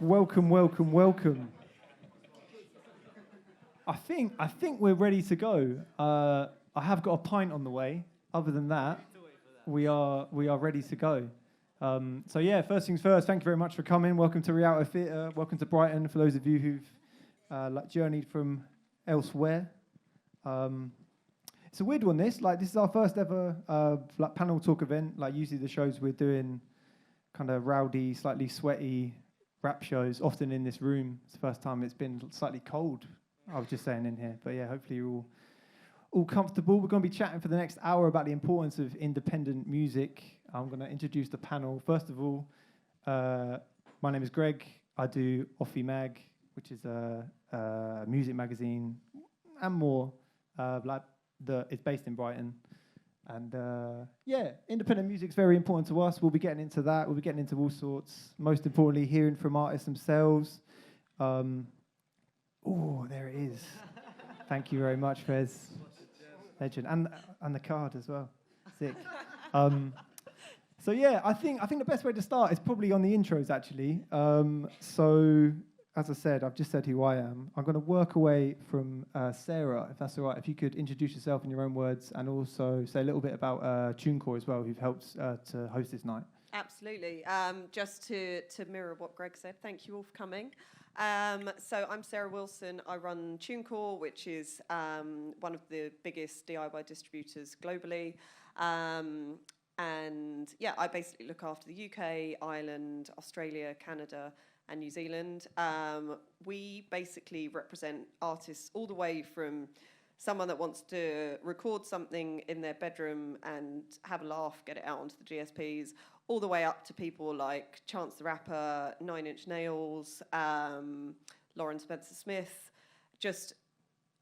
Welcome, welcome, welcome. I think we're ready to go. I have got a pint on the way. Other than that, we are ready to go. So yeah, first things first. Thank you very much for coming. Welcome to Rialto Theatre. Welcome to Brighton. For those of you who've journeyed from elsewhere. It's a weird one. This is our first ever panel talk event. Like usually the shows we're doing, kind of rowdy, slightly sweaty rap shows. Often in this room. It's the first time it's been slightly cold. I was just saying in here, but yeah, hopefully you're all comfortable. We're going to be chatting for the next hour about the importance of independent music. I'm going to introduce the panel. First of all, my name is Greg. I do Offie Mag, which is a music magazine and more. It's based in Brighton. And independent music's very important to us. We'll be getting into that. We'll be getting into all sorts. Most importantly, hearing from artists themselves. Oh, there it is. Thank you very much, Fez. Legend. And the card as well. Sick. So yeah, I think the best way to start is probably on the intros, actually. So, as I said, I've just said who I am. I'm going to work away from Sarah, if that's all right. If you could introduce yourself in your own words and also say a little bit about Tunecore as well, who've helped to host this night. Absolutely. Just to mirror what Greg said, thank you all for coming. So I'm Sarah Wilson. I run Tunecore, which is one of the biggest DIY distributors globally. And yeah, I basically look after the UK, Ireland, Australia, Canada, and New Zealand. We basically represent artists all the way from someone that wants to record something in their bedroom and have a laugh, get it out onto the GSPs, all the way up to people like Chance the Rapper, 9 Inch Nails, Lauren Spencer Smith, just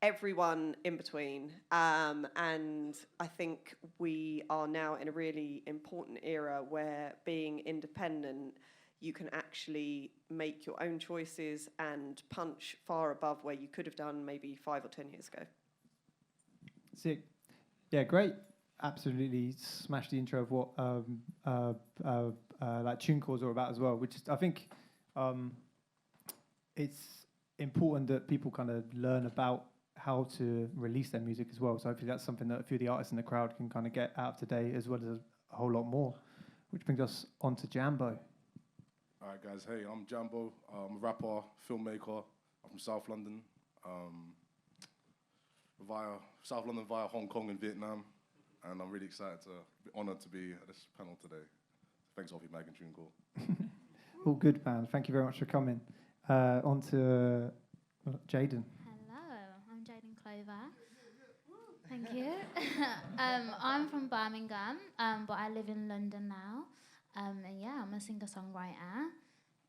everyone in between. And I think we are now in a really important era where being independent, you can actually make your own choices and punch far above where you could have done maybe 5 or 10 years ago. Sick. Yeah, great. Absolutely smashed the intro of what like Tunecores are about as well, which is, I think it's important that people kind of learn about how to release their music as well. So hopefully that's something that a few of the artists in the crowd can kind of get out of today, as well as a whole lot more, which brings us on to Jianbo. All right, guys. Hey, I'm Jianbo. I'm a rapper, filmmaker. I'm from South London. Via Hong Kong and Vietnam. And I'm really excited honoured to be at this panel today. Thanks, Offie Mag Tunecore. All good, man. Thank you very much for coming. On to Jayden. Hello, I'm Jaydonclover. Thank you. I'm from Birmingham, but I live in London now. And yeah, I'm a singer-songwriter.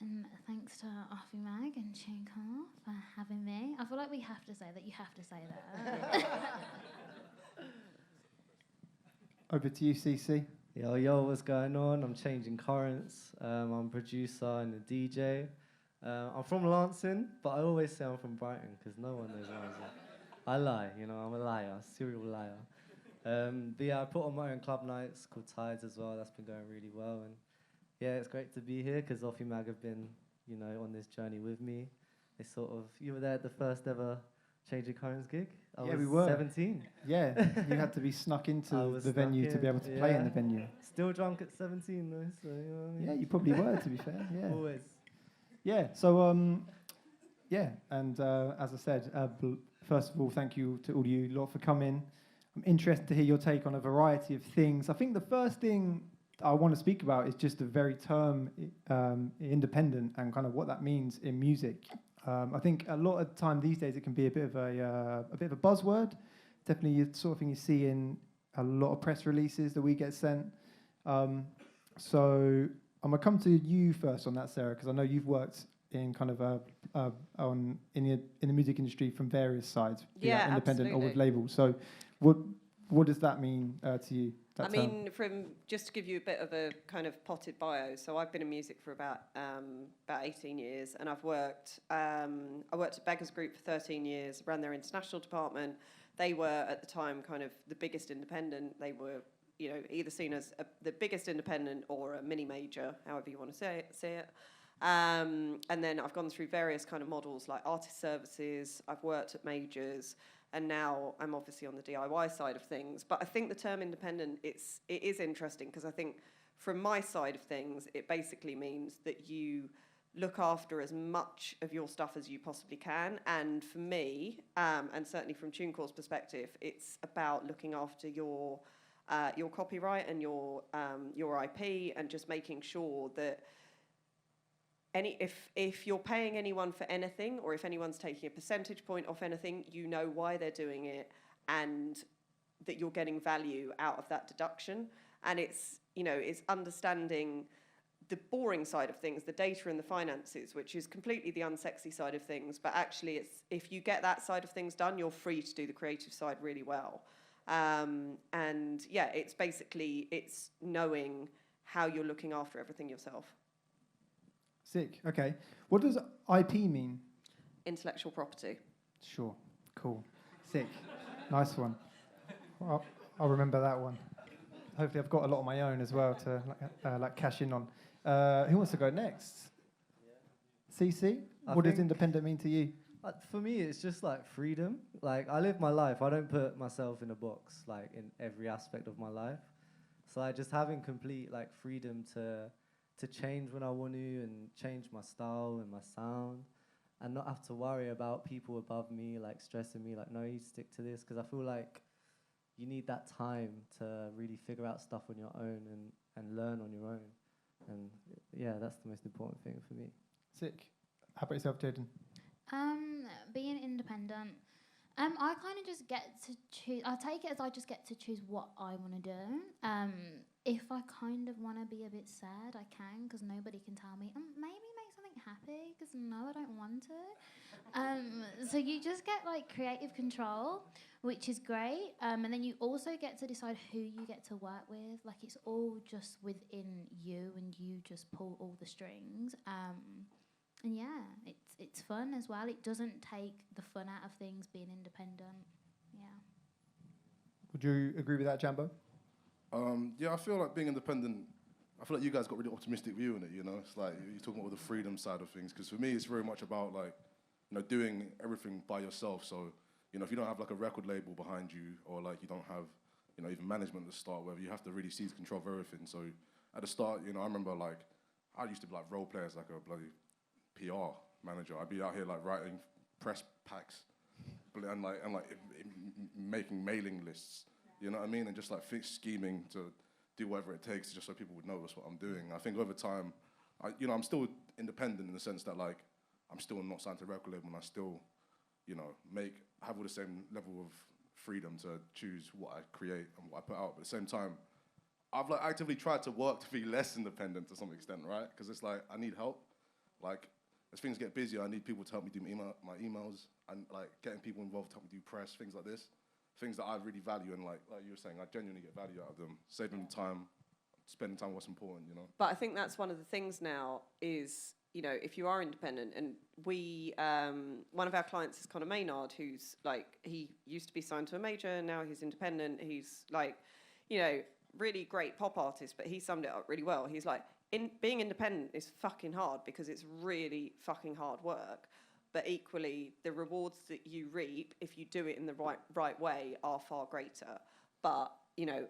And thanks to Offie Mag and Tunecore for having me. I feel like we have to say that. You have to say that. Over to you, CC. Yo, what's going on? I'm Changing Currents. I'm a producer and a DJ. I'm from Lancing, but I always say I'm from Brighton because no one knows where I was. I lie, I'm a liar, serial liar. But yeah, I put on my own club nights called Tides as well. That's been going really well. And yeah, it's great to be here because Offie Mag have been, on this journey with me. They you were there at the first ever Changing Currents gig? We were. 17. Yeah, you had to be snuck into the venue to be able to play in the venue. Still drunk at 17 though, so you know what I mean? Yeah, you probably were, to be fair. Yeah. Always. Yeah, so, as I said, first of all, thank you to all you lot for coming. I'm interested to hear your take on a variety of things. I think the first thing I want to speak about is just the very term independent and kind of what that means in music. I think a lot of the time these days it can be a bit of a buzzword. Definitely the sort of thing you see in a lot of press releases that we get sent. So I'm gonna come to you first on that, Sarah, because I know you've worked in kind of in the music industry from various sides, be that independent absolutely. or with labels. So what does that mean to you? I mean, just to give you a bit of a kind of potted bio, so I've been in music for about 18 years, and I worked at Beggars Group for 13 years, ran their international department. They were, at the time, kind of the biggest independent. They were, either seen as the biggest independent or a mini major, however you want to say it. And then I've gone through various kind of models like artist services, I've worked at majors, and now I'm obviously on the DIY side of things. But I think the term independent, it is interesting because I think from my side of things, it basically means that you look after as much of your stuff as you possibly can. And for me, and certainly from TuneCore's perspective, it's about looking after your copyright and your IP, and just making sure that if you're paying anyone for anything, or if anyone's taking a percentage point off anything, you know why they're doing it, and that you're getting value out of that deduction. And it's understanding the boring side of things, the data and the finances, which is completely the unsexy side of things. But actually, it's if you get that side of things done, you're free to do the creative side really well. And yeah, it's knowing how you're looking after everything yourself. Sick. Okay. What does IP mean? Intellectual property. Sure. Cool. Sick. Nice one. Well, I'll remember that one. Hopefully, I've got a lot of my own as well to like cash in on. Who wants to go next? CC? What does independent mean to you? For me, it's just like freedom. Like, I live my life. I don't put myself in a box, like, in every aspect of my life. So, like, just having complete, like, freedom to change when I want to, and change my style and my sound, and not have to worry about people above me, like, stressing me, like, no, you stick to this, because I feel like you need that time to really figure out stuff on your own and learn on your own. And, yeah, that's the most important thing for me. Sick. How about yourself, Jayden? Being independent, I kind of just get to choose. I take it as I just get to choose what I want to do. If I kind of want to be a bit sad, I can, because nobody can tell me, maybe make something happy, because no, I don't want to. So you just get, like, creative control, which is great. And then you also get to decide who you get to work with. Like, it's all just within you, and you just pull all the strings. And yeah, it's fun as well. It doesn't take the fun out of things being independent. Yeah. Would you agree with that, Jianbo? Yeah, I feel like being independent, I feel like you guys got a really optimistic view on it, you know? It's like, you're talking about the freedom side of things, because for me, it's very much about, like, you know, doing everything by yourself. So, you know, if you don't have, like, a record label behind you, or, like, you don't have, you know, even management at the start, where you have to really seize control of everything. So, at the start, you know, I remember, like, I used to be, like, role players, like a bloody PR manager. I'd be out here, like, writing press packs and making mailing lists. You know what I mean? And just, like, scheming to do whatever it takes just so people would notice what I'm doing. I think over time, I'm still independent in the sense that, like, I'm still not signed to a record label, and I still, you know, have all the same level of freedom to choose what I create and what I put out. But at the same time, I've, like, actively tried to work to be less independent to some extent, right? Because it's like, I need help. Like, as things get busier, I need people to help me do my emails, and, like, getting people involved to help me do press, things like this. Things that I really value, and like you were saying, I genuinely get value out of them. Saving time, spending time on what's important, you know. But I think that's one of the things now is, you know, if you are independent, and we, one of our clients is Conor Maynard, who's, like, he used to be signed to a major, now he's independent. He's, like, you know, really great pop artist, but he summed it up really well. He's like, being independent is fucking hard, because it's really fucking hard work. But equally, the rewards that you reap, if you do it in the right way, are far greater. But, you know,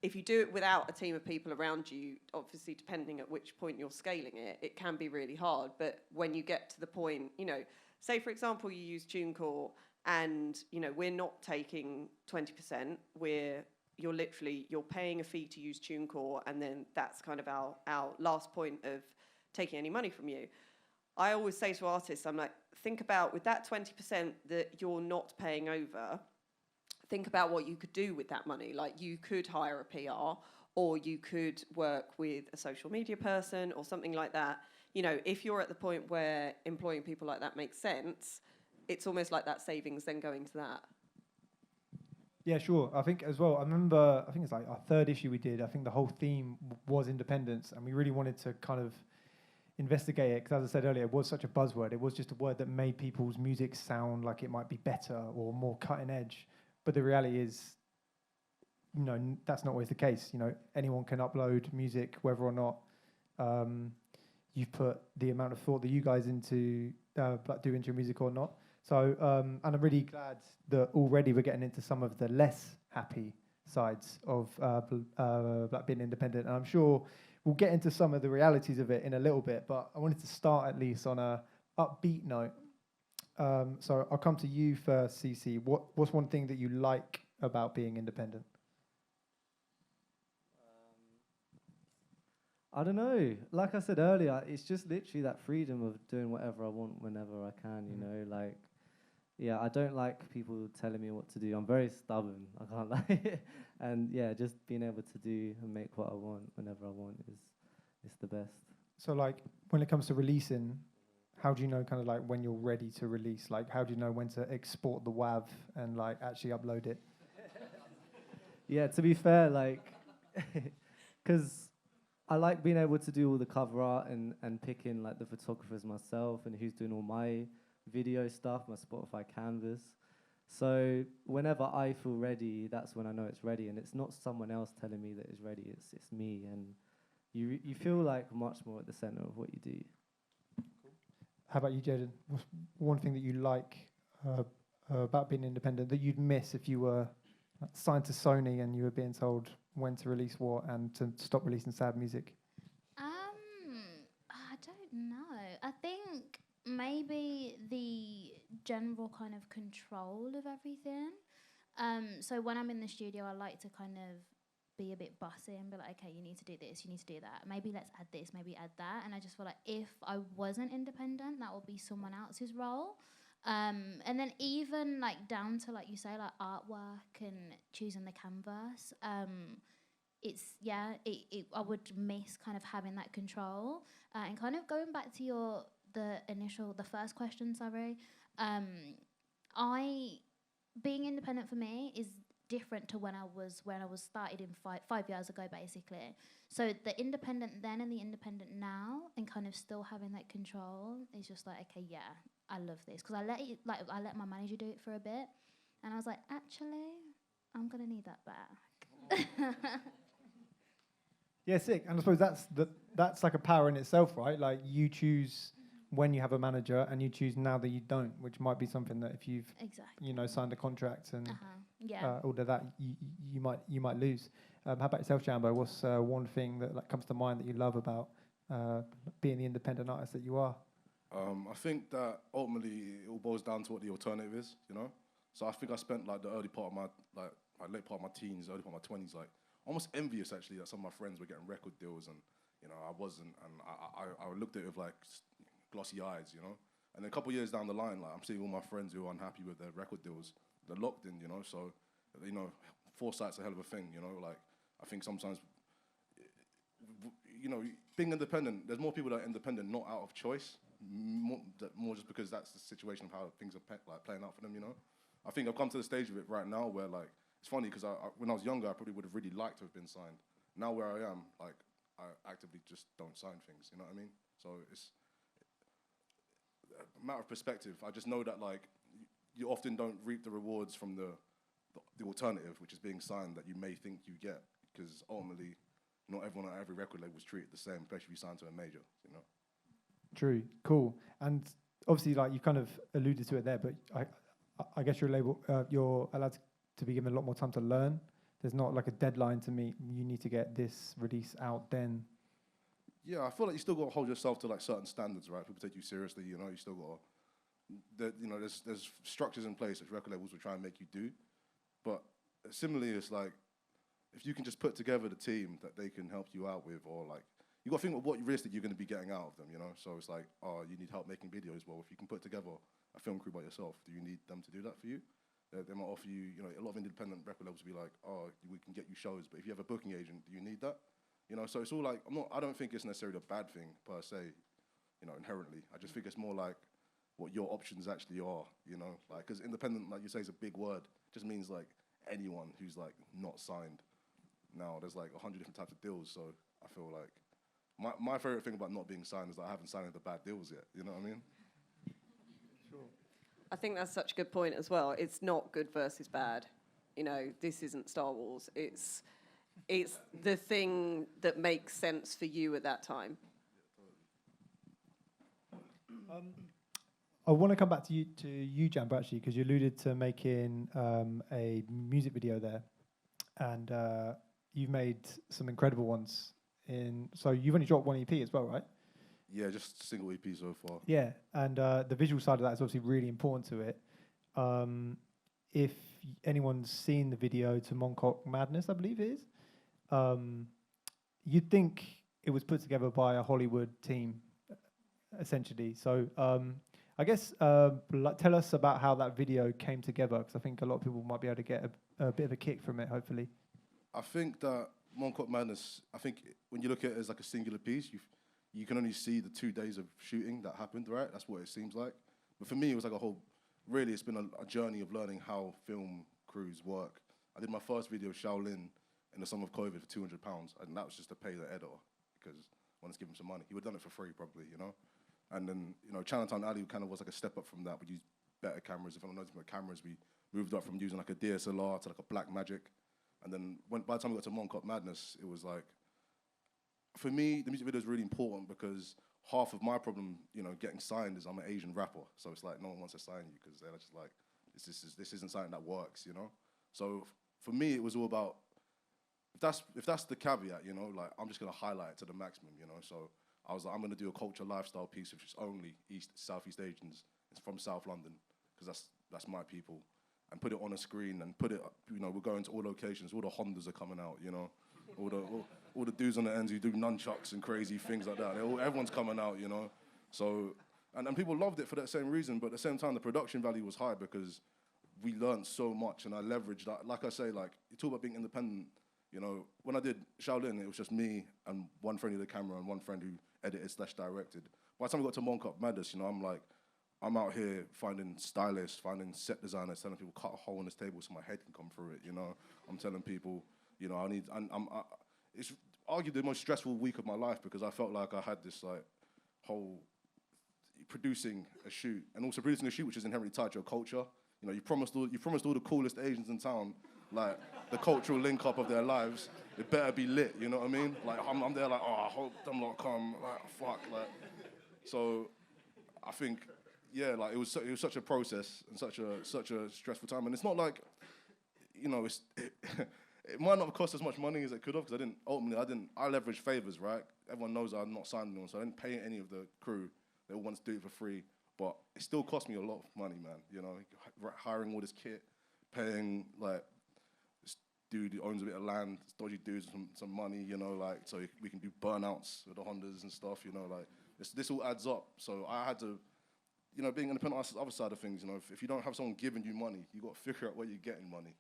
if you do it without a team of people around you, obviously, depending at which point you're scaling it, it can be really hard. But when you get to the point, you know, say, for example, you use TuneCore, and, you know, we're not taking 20%. You're paying a fee to use TuneCore, and then that's kind of our last point of taking any money from you. I always say to artists, I'm like, think about, with that 20% that you're not paying over, think about what you could do with that money. Like, you could hire a PR, or you could work with a social media person or something like that. You know, if you're at the point where employing people like that makes sense, it's almost like that savings then going to that. Yeah, sure. I think as well, I remember, I think it's like our third issue we did, I think the whole theme was independence, and we really wanted to kind of investigate it, because as I said earlier, it was such a buzzword. It was just a word that made people's music sound like it might be better or more cutting edge. But the reality is, you know, that's not always the case. You know, anyone can upload music, whether or not you've put the amount of thought that you guys into like do into your music or not. So, and I'm really glad that already we're getting into some of the less happy sides of like being independent. And I'm sure we'll get into some of the realities of it in a little bit, but I wanted to start at least on a upbeat note. So I'll come to you first, CC. What's one thing that you like about being independent? I don't know. Like I said earlier, it's just literally that freedom of doing whatever I want whenever I can, you know, like, yeah, I don't like people telling me what to do. I'm very stubborn, I can't lie. And yeah, just being able to do and make what I want whenever I want is the best. So like when it comes to releasing, how do you know kind of like when you're ready to release? Like how do you know when to export the WAV and like actually upload it? Yeah, to be fair, like, because I like being able to do all the cover art and picking like the photographers myself and who's doing all my video stuff, my Spotify canvas. So whenever I feel ready, that's when I know it's ready, and it's not someone else telling me that it's ready. It's me, and you feel like much more at the center of what you do. How about you, Jaden? What's one thing that you like about being independent that you'd miss if you were signed to Sony and you were being told when to release what and to stop releasing sad music? I don't know. I think maybe the general kind of control of everything. So when I'm in the studio, I like to kind of be a bit bossy and be like, okay, you need to do this, you need to do that. Maybe let's add this, maybe add that. And I just feel like if I wasn't independent, that would be someone else's role. And then even like down to like you say, like artwork and choosing the canvas. I would miss kind of having that control. And kind of going back to the first question, sorry. Being independent for me is different to when I was started in five years ago, basically. So the independent then and the independent now, and kind of still having that control is just like, okay, yeah, I love this, because I let my manager do it for a bit, and I was like, actually, I'm gonna need that back. Yeah, sick. And I suppose that's like a power in itself, right? Like you choose when you have a manager, and you choose now that you don't, which might be something that if you've signed a contract and all of that, you might lose. How about yourself, Jianbo? What's one thing that like comes to mind that you love about being the independent artist that you are? I think that ultimately it all boils down to what the alternative is, you know. So I think I spent like the early part of my late part of my teens, early part of my 20s, like almost envious actually that some of my friends were getting record deals and you know I wasn't, and I looked at it with like glossy eyes, you know. And then a couple of years down the line, like I'm seeing all my friends who are unhappy with their record deals, they're locked in, you know. So you know, foresight's a hell of a thing, you know. Like I think sometimes, you know, being independent, there's more people that are independent not out of choice, more just because that's the situation of how things are playing out for them, you know. I think I've come to the stage of it right now where like it's funny because when I was younger I probably would have really liked to have been signed. Now where I am, like I actively just don't sign things, you know what I mean? So it's a matter of perspective. I just know that like you often don't reap the rewards from the alternative, which is being signed, that you may think you get, because ultimately not everyone at every record label is treated the same, especially if you sign to a major, you know. True, cool. And obviously, like you kind of alluded to it there, but I guess your label, you're allowed to be given a lot more time to learn. There's not like a deadline to meet. You need to get this release out then. Yeah, I feel like you still got to hold yourself to like certain standards, right? People take you seriously, you know. You still got to, you know, there's structures in place which record labels will try and make you do. But similarly, it's like if you can just put together the team that they can help you out with, or like you got to think of what realistic you're going to be getting out of them, you know. So it's like, oh, you need help making videos. Well, if you can put together a film crew by yourself, do you need them to do that for you? They might offer you, you know, a lot of independent record labels will be like, oh, we can get you shows, but if you have a booking agent, do you need that? You know, so it's all like, I don't think it's necessarily a bad thing per se, you know, inherently. I just think it's more like what your options actually are, you know, like, because independent, like you say, is a big word. It just means like anyone who's like not signed. Now there's like 100 different types of deals, so I feel like my favorite thing about not being signed is that I haven't signed the bad deals yet. You know what I mean? Sure. I think that's such a good point as well. It's not good versus bad. You know, this isn't Star Wars. It's it's the thing that makes sense for you at that time. I want to come back to you, Jianbo, actually, because you alluded to making a music video there, and you've made some incredible ones. So you've only dropped one EP as well, right? Yeah, just single EP so far. Yeah, and the visual side of that is obviously really important to it. If anyone's seen the video to Moncock Madness, I believe it is, you'd think it was put together by a Hollywood team, essentially. So I guess tell us about how that video came together, because I think a lot of people might be able to get a bit of a kick from it, hopefully. I think that Moncock Madness, I think when you look at it as like a singular piece, you can only see the 2 days of shooting that happened, right? That's what it seems like. But for me, it was like a whole, really, it's been a journey of learning how film crews work. I did my first video, Shaolin, in the summer of COVID for £200, and that was just to pay the editor, because I wanted to give him some money. He would have done it for free, probably, you know? And then, you know, Chinatown Alley kind of was like a step up from that. We used better cameras. If I don't know anything about cameras, we moved up from using like a DSLR to like a Blackmagic. And then by the time we got to Moncock Madness, it was like, for me, the music video is really important because half of my problem, you know, getting signed is I'm an Asian rapper. So it's like no one wants to sign you because they're just like, this isn't something that works, you know? So for me, it was all about, if that's the caveat, you know, like I'm just gonna highlight it to the maximum, you know? So I was like, I'm gonna do a culture lifestyle piece which is only Southeast Asians. It's from South London, because that's my people. And put it on a screen and put it, you know, we're going to all locations, all the Hondas are coming out, you know? All the dudes on the ends who do nunchucks and crazy things like that. Everyone's coming out, you know? So, and people loved it for that same reason, but at the same time, the production value was high because we learned so much and I leveraged that. Like I say, like, you talk about being independent, you know, when I did Shaolin, it was just me and one friend who did the camera and one friend who edited/directed. By the time we got to Moncock Madness, you know, I'm out here finding stylists, finding set designers, telling people cut a hole in this table so my head can come through it, you know? I'm telling people, you know, it's arguably the most stressful week of my life because I felt like I had this like whole producing a shoot and also producing a shoot which is inherently tied to your culture. You know, you promised all the coolest Asians in town, like the cultural link up of their lives. It better be lit, you know what I mean? Like I'm there like, oh, I hope them lot come, like fuck, like. So I think, yeah, like it was such a process and such a stressful time, and it's not like, you know, it might not have cost as much money as it could have, because I leveraged favors, right? Everyone knows I'm not signed anyone, so I didn't pay any of the crew. They all wanted to do it for free, but it still cost me a lot of money, man, you know? Hiring all this kit, paying, like, this dude who owns a bit of land, this dodgy dudes some money, you know, like, so we can do burnouts with the Hondas and stuff, you know, like, this all adds up. So I had to, you know, being independent on the other side of things, you know, if you don't have someone giving you money, you got to figure out where you're getting money.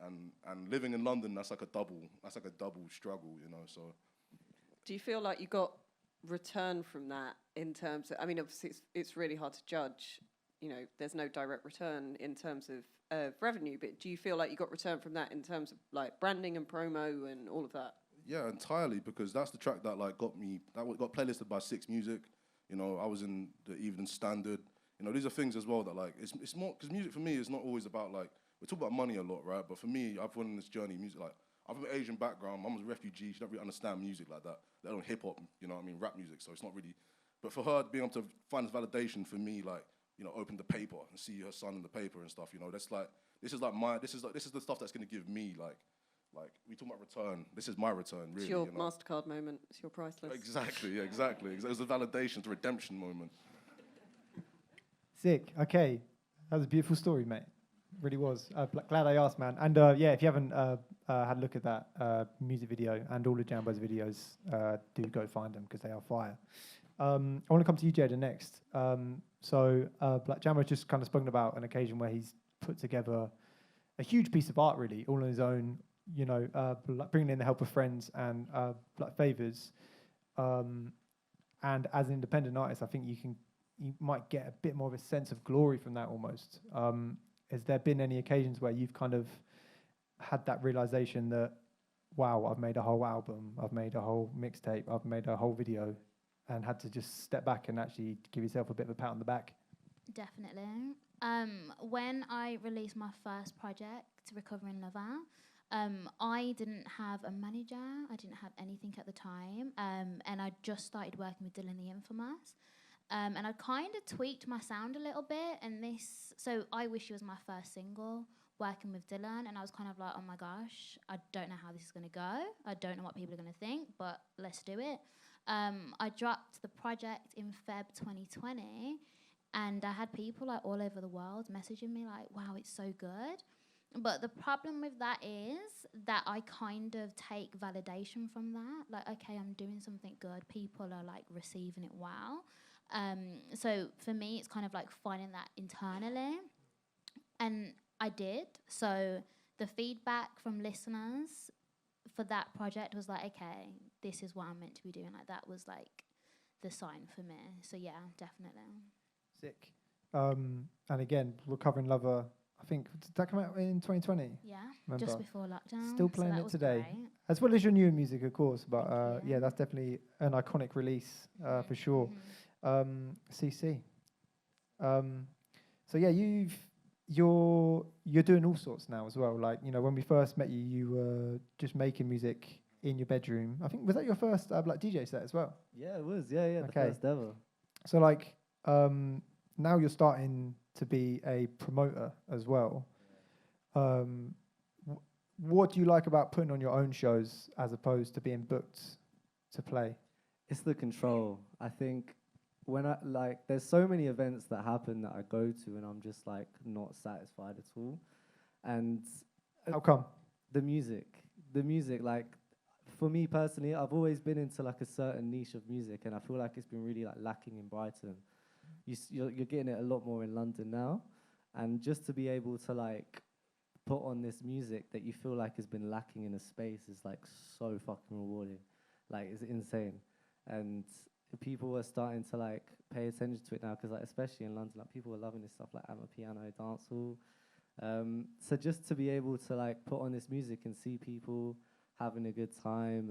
And living in London, that's like a double struggle, you know. So, do you feel like you got return from that in terms of? I mean, obviously, it's really hard to judge. You know, there's no direct return in terms of revenue. But do you feel like you got return from that in terms of like branding and promo and all of that? Yeah, entirely, because that's the track that like got playlisted by Six Music. You know, I was in the Evening Standard. You know, these are things as well that like it's more, because music for me is not always about like. We talk about money a lot, right? But for me, I've gone on this journey, music, like, I'm from an Asian background, mum was a refugee, she don't really understand music like that. Let alone hip-hop, you know what I mean, rap music, so it's not really, but for her, being able to find this validation for me, like, you know, open the paper and see her son in the paper and stuff, you know, that's like, this is the stuff that's gonna give me, like, we talk about return, this is my return, really. It's your you know? MasterCard moment, it's your priceless. Exactly, yeah, exactly. It was a validation, it's a redemption moment. Sick, okay. That was a beautiful story, mate. Really was. Glad I asked, man. And yeah, if you haven't had a look at that music video and all of Jianbo's videos, do go find them because they are fire. I want to come to you, Jayda, next. So Jianbo's just kind of spoken about an occasion where he's put together a huge piece of art, really, all on his own, you know, bringing in the help of friends and favours. And as an independent artist, I think you might get a bit more of a sense of glory from that almost. Has there been any occasions where you've kind of had that realization that, wow, I've made a whole album, I've made a whole mixtape, I've made a whole video, and had to just step back and actually give yourself a bit of a pat on the back? Definitely. When I released my first project, Recovering Lover, I didn't have a manager. I didn't have anything at the time. And I just started working with Dylan the Infamous. And I kind of tweaked my sound a little bit. So I Wish You was my first single, working with Dylan. And I was kind of like, oh my gosh, I don't know how this is going to go. I don't know what people are going to think, but let's do it. I dropped the project in Feb 2020. And I had people like all over the world messaging me like, wow, it's so good. But the problem with that is that I kind of take validation from that. Like, okay, I'm doing something good. People are like receiving it well. So for me, it's kind of like finding that internally. And I did. So the feedback from listeners for that project was like, okay, this is what I'm meant to be doing. Like, that was like the sign for me. So yeah, definitely. Sick. And again, Recovering Lover, I think, did that come out in 2020? Yeah, Remember? just before lockdown. Still playing so that it was today. great. As well as your newer music, of course. But Thank you. yeah, that's definitely an iconic release for sure. CC. So yeah, you're doing all sorts now as well. Like, you know, when we first met you, you were just making music in your bedroom. I think, was that your first like DJ set as well? Yeah, it was. Yeah, the Okay. first ever. So like, now you're starting to be a promoter as well. What do you like about putting on your own shows as opposed to being booked to play? It's the control. I think when I there's so many events that happen that I go to and I'm just like not satisfied at all. And How come? the music, like for me personally, I've always been into like a certain niche of music, and I feel like it's been really like lacking in Brighton. You're getting it a lot more in London now, and just to be able to like put on this music that you feel like has been lacking in a space is like so fucking rewarding. Like, it's insane. And people are starting to like pay attention to it now, because like especially in London, like people are loving this stuff like Amapiano, dancehall. So just to be able to like put on this music and see people having a good time,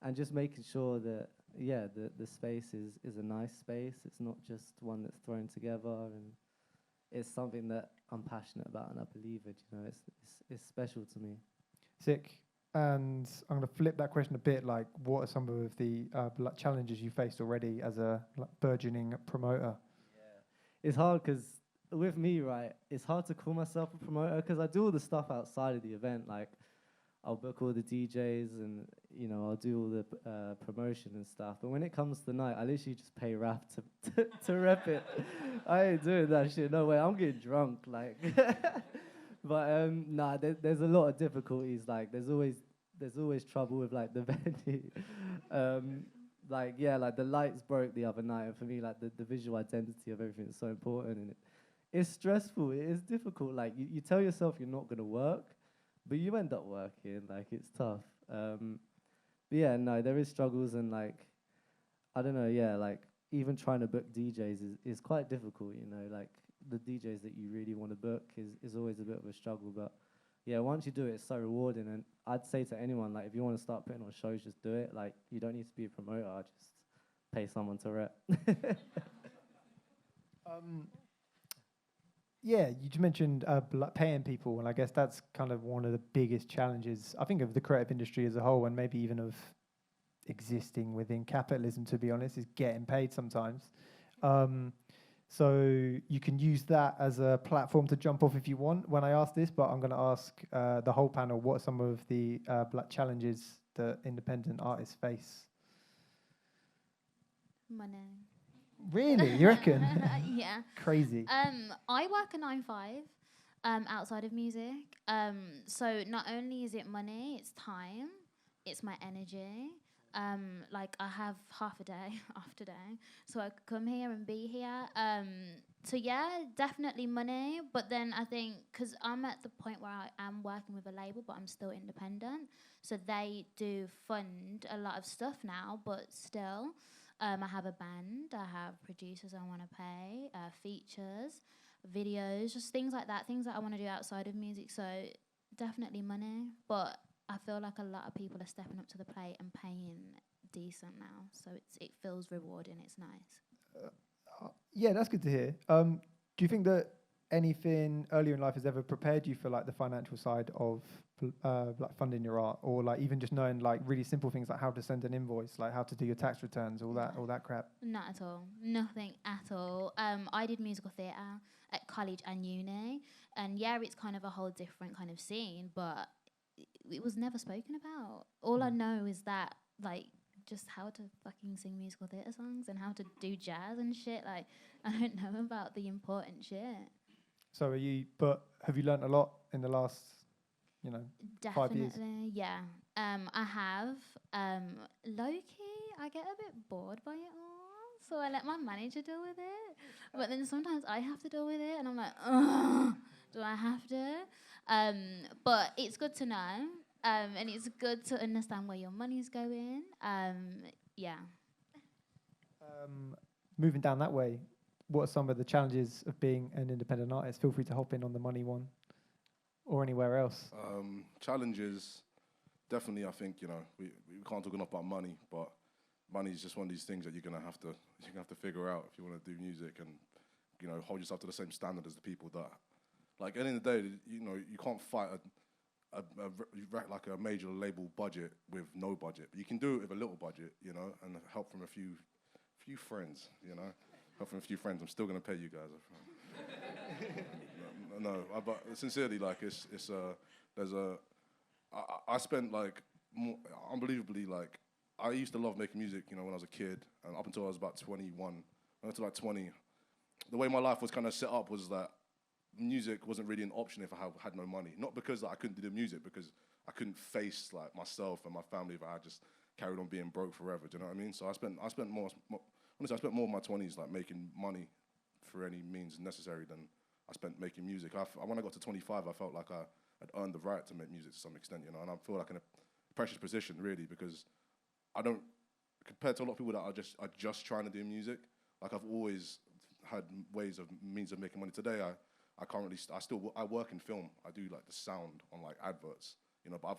and just making sure that the space is a nice space. It's not just one that's thrown together, and it's something that I'm passionate about and I believe it. You know, it's special to me. Sick. And I'm going to flip that question a bit. Like, what are some of the like challenges you faced already as a like, burgeoning promoter? Yeah, it's hard because with me, right, it's hard to call myself a promoter because I do all the stuff outside of the event. Like, I'll book all the DJs and, you know, I'll do all the promotion and stuff. But when it comes to the night, I literally just pay Raf to rep it. I ain't doing that shit. No way. I'm getting drunk. Like, but nah, there's a lot of difficulties. Like, there's always trouble with like the venue. Like, yeah, like the lights broke the other night, and for me, like the visual identity of everything is so important, and it's stressful. It is difficult. Like, you tell yourself you're not gonna work, but you end up working. Like, it's tough. But yeah, no, there is struggles, and like, I don't know. Yeah, like even trying to book DJs is quite difficult. You know, like the DJs that you really want to book is always a bit of a struggle. But yeah, once you do it, it's so rewarding. And I'd say to anyone, like, if you want to start putting on shows, just do it. Like, you don't need to be a promoter. Just pay someone to rep. Yeah, you just mentioned like paying people, and I guess that's kind of one of the biggest challenges, I think, of the creative industry as a whole, and maybe even of existing within capitalism, to be honest, is getting paid sometimes. So you can use that as a platform to jump off if you want when I ask this, but I'm going to ask the whole panel, what are some of the black challenges that independent artists face? Money. Really? You reckon? Yeah. Crazy. I work a 9-5 outside of music. So not only is it money, it's time, it's my energy. Like, I have half a day off today, so I could come here and be here. So yeah, definitely money. But then I think, because I'm at the point where I am working with a label, but I'm still independent, so they do fund a lot of stuff now, but still. I have a band, I have producers I want to pay, features, videos, just things like that, things that I want to do outside of music. So definitely money, but I feel like a lot of people are stepping up to the plate and paying decent now. So it feels rewarding, it's nice. Yeah, that's good to hear. Do you think that anything earlier in life has ever prepared you for like the financial side of like funding your art, or like even just knowing like really simple things like how to send an invoice, like how to do your tax returns, all that crap? Not at all. Nothing at all. I did musical theatre at college and uni, and yeah, it's kind of a whole different kind of scene, but it was never spoken about. All I know is that like just how to fucking sing musical theatre songs and how to do jazz and shit. Like I don't know about the important shit. So have you learnt a lot in the last, 5 years? Definitely, yeah. I have. Low-key, I get a bit bored by it all, so I let my manager deal with it. But then sometimes I have to deal with it, and I'm like, ugh, do I have to? But it's good to know, and it's good to understand where your money's going. Yeah. Moving down that way, what are some of the challenges of being an independent artist? Feel free to hop in on the money one, or anywhere else. Challenges, definitely. I think we can't talk enough about money, but money is just one of these things that you're gonna have to figure out if you want to do music and hold yourself to the same standard as the people that. Like at the end of the day, you can't fight like a major label budget with no budget. But you can do it with a little budget, and help from a few friends, help from a few friends. I'm still gonna pay you guys. No, but sincerely, like I spent like unbelievably, like I used to love making music, when I was a kid, and up until I was about 21, until like 20, the way my life was kind of set up was that music wasn't really an option if I had no money. Not because I couldn't do the music, because I couldn't face like myself and my family if I had just carried on being broke forever. Do you know what I mean? So I spent more of my 20s like making money for any means necessary than I spent making music. When I got to 25, I felt like I had earned the right to make music to some extent, and I feel like in a precious position, really, because I don't, compared to a lot of people that are just trying to do music, like I've always had means of making money. Today, I work in film. I do like the sound on like adverts, but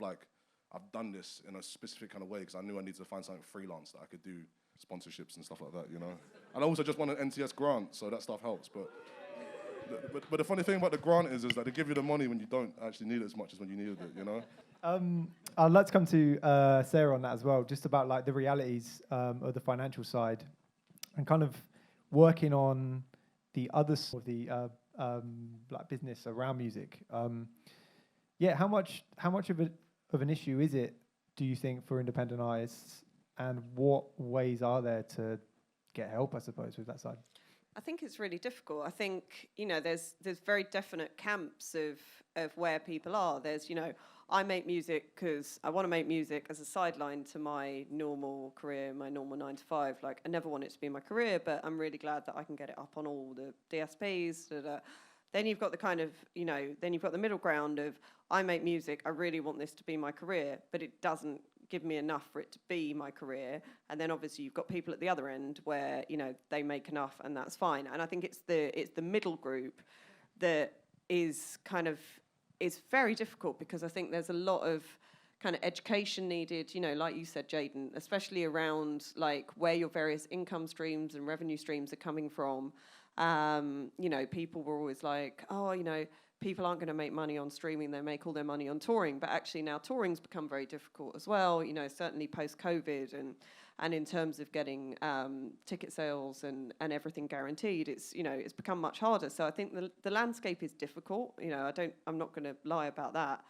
I've done this in a specific kind of way because I knew I needed to find something freelance that I could do sponsorships and stuff like that, And I also just won an NTS grant, so that stuff helps, But the funny thing about the grant is that they give you the money when you don't actually need it as much as when you needed it, I'd like to come to Sarah on that as well, just about like the realities of the financial side and kind of working on the other side of the like business around music. How much of an issue is it, do you think, for independent artists, and what ways are there to get help, I suppose, with that side? I think it's really difficult. I think, there's very definite camps of where people are. There's, I make music because I want to make music as a sideline to my normal career, my normal 9 to 5. Like, I never want it to be my career, but I'm really glad that I can get it up on all the DSPs. Then you've got the kind of, then you've got the middle ground of, I make music, I really want this to be my career, but it doesn't give me enough for it to be my career. And then obviously you've got people at the other end where they make enough and that's fine. And I think it's the middle group that is very difficult, because I think there's a lot of kind of education needed, like you said, Jayden, especially around like where your various income streams and revenue streams are coming from. People were always like, people aren't going to make money on streaming, they make all their money on touring. But actually now touring's become very difficult as well, certainly post-COVID, and in terms of getting ticket sales and everything guaranteed, it's become much harder. So I think the landscape is difficult. I'm not going to lie about that.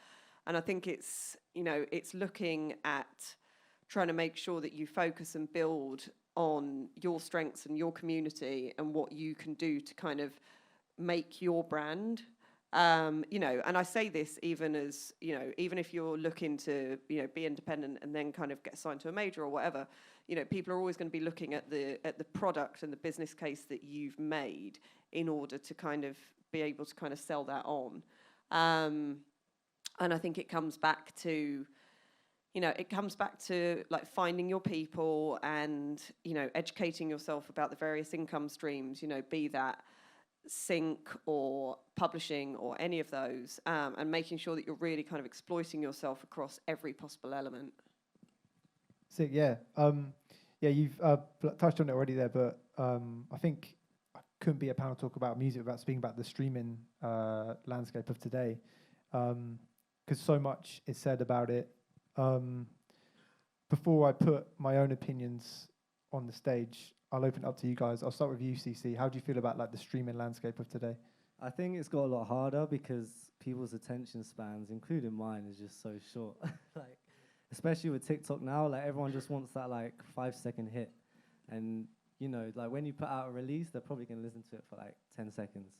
And I think it's looking at trying to make sure that you focus and build on your strengths and your community and what you can do to kind of make your brand. And I say this even as, even if you're looking to, be independent and then kind of get signed to a major or whatever, people are always going to be looking at the product and the business case that you've made in order to kind of be able to kind of sell that on. And I think it comes back to, like finding your people and, educating yourself about the various income streams, be that sync or publishing or any of those, and making sure that you're really kind of exploiting yourself across every possible element. Sick, yeah. You've touched on it already there, but I think couldn't be a panel talk about music without speaking about the streaming landscape of today, because so much is said about it. Before I put my own opinions on the stage, I'll open it up to you guys. I'll start with you, CC. How do you feel about like the streaming landscape of today? I think it's got a lot harder because people's attention spans, including mine, is just so short. Like, especially with TikTok now, like everyone just wants that like 5-second hit, and you know, like when you put out a release, they're probably gonna listen to it for like 10 seconds.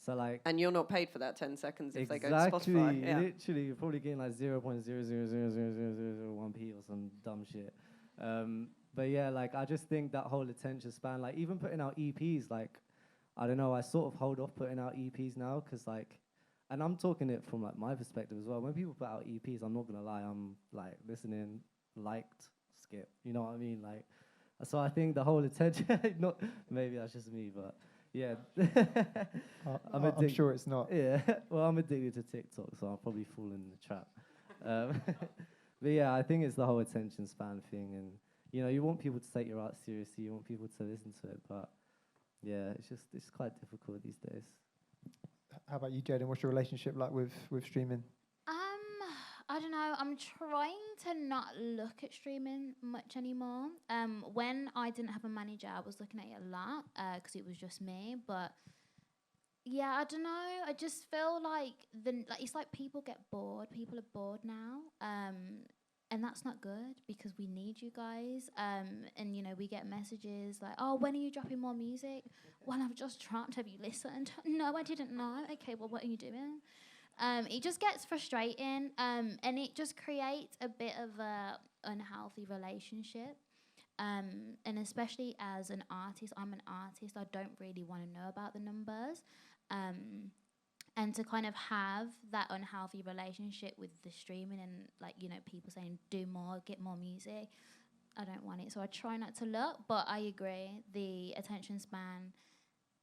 So like, And you're not paid for that 10 seconds if they go to exactly, Spotify. Yeah. literally, you're probably getting like 0.0000001p or some dumb shit. But yeah, like I just think that whole attention span, like even putting out EPs, like I don't know, I sort of hold off putting out EPs now because like, and I'm talking it from like my perspective as well. When people put out EPs, I'm not gonna lie, I'm like listening, liked, skip. You know what I mean? Like, so I think the whole attention, not maybe that's just me, but yeah. I'm sure it's not. Yeah, well, I'm addicted to TikTok, so I'll probably fall in the trap. But yeah, I think it's the whole attention span thing, and you know, you want people to take your art seriously, you want people to listen to it, but yeah, it's quite difficult these days. How about you, Jayden? What's your relationship like with streaming? I don't know. I'm trying to not look at streaming much anymore. When I didn't have a manager, I was looking at it a lot because it was just me. But yeah, I don't know. I just feel like it's like people get bored. People are bored now, and that's not good because we need you guys. And you know, we get messages like, "Oh, when are you dropping more music?" Well, I've just dropped. Have you listened? No, I didn't know. Okay, well, what are you doing? It just gets frustrating, and it just creates a bit of a unhealthy relationship. And especially as an artist, I'm an artist. I don't really want to know about the numbers. And to kind of have that unhealthy relationship with the streaming and like, you know, people saying do more, get more music, I don't want it. So I try not to look, but I agree. The attention span,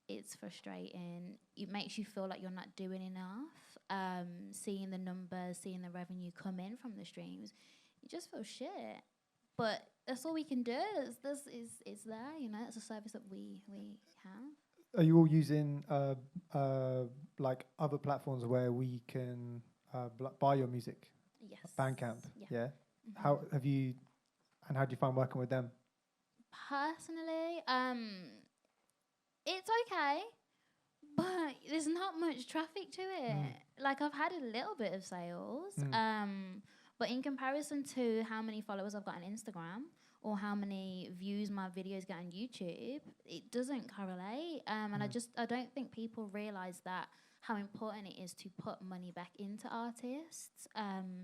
it's frustrating. It makes you feel like you're not doing enough. Seeing the numbers, seeing the revenue come in from the streams, you just feel shit. But that's all we can do. It's there, you know. It's a service that we have. Are you all using like other platforms where we can buy your music? Yes. Bandcamp. Yeah. Mm-hmm. How do you find working with them? Personally, it's okay, but there's not much traffic to it. Like I've had a little bit of sales, but in comparison to how many followers I've got on Instagram or how many views my videos get on YouTube, it doesn't correlate. And I don't think people realize that how important it is to put money back into artists.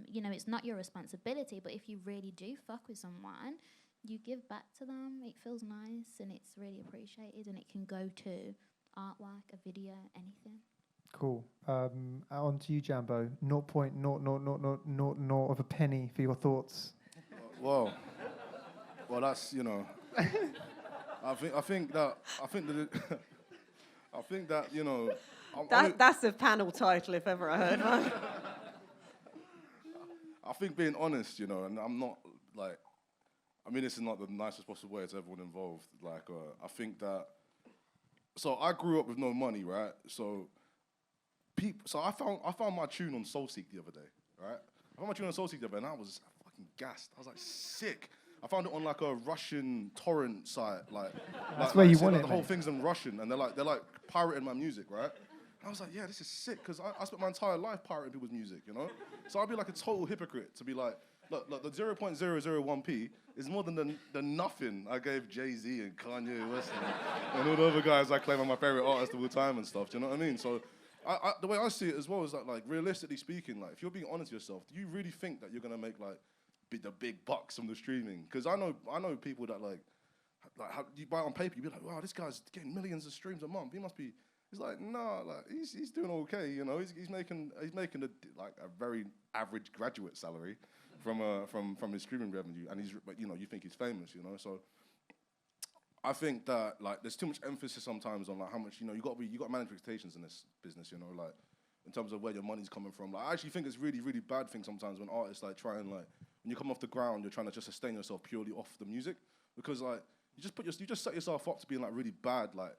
You know, it's not your responsibility, but if you really do fuck with someone, you give back to them. It feels nice and it's really appreciated, and it can go to artwork, a video, anything. Cool. On to you, Jianbo. 0.000000 of a penny for your thoughts. Well, that's, you know, I think that you know. That's a panel title if ever I heard one. I think being honest, you know, and I'm not like, I mean, this is not the nicest possible way to everyone involved. Like, I think that. So I grew up with no money, right? So I found my tune on SoulSeek the other day, right? I found my tune on SoulSeek the other day, and I was fucking gassed. I was like, sick. I found it on like a Russian torrent site, That's where you want it. The whole thing's in Russian, and they're like pirating my music, right? And I was like, yeah, this is sick, because I spent my entire life pirating people's music, you know? So I'd be like a total hypocrite to be like, look, the 0.001p is more than the nothing I gave Jay-Z and Kanye West and all the other guys I claim are my favorite artists of all time and stuff. Do you know what I mean? So the way I see it as well is that, like, realistically speaking, like, if you're being honest with yourself, do you really think that you're gonna make like the big bucks from the streaming? Because I know people that like how you buy it on paper, you be like, wow, this guy's getting millions of streams a month. He must be. He's like, no, like he's doing okay, you know. He's making a very average graduate salary from his streaming revenue, and but you know, you think he's famous, you know. So I think that like there's too much emphasis sometimes on like how much, you know, you got to manage expectations in this business, you know, like in terms of where your money's coming from. Like I actually think it's really, really bad thing sometimes when artists like try and like when you come off the ground, you're trying to just sustain yourself purely off the music, because like you just set yourself up to being like really bad, like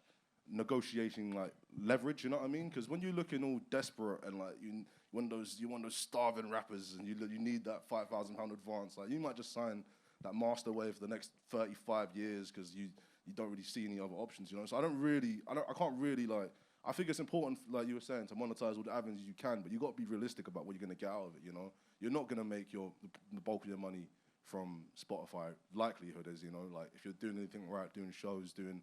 negotiating like leverage. You know what I mean? Because when you're looking all desperate and like you want those starving rappers and you need that £5,000 advance, like you might just sign that master wave for the next 35 years because you don't really see any other options. You know, so I can't really like. I think it's important, like you were saying, to monetize all the avenues you can, but you got to be realistic about what you're going to get out of it. You know, you're not going to make the bulk of your money from Spotify. Likelihood is, you know, like if you're doing anything right, doing shows, doing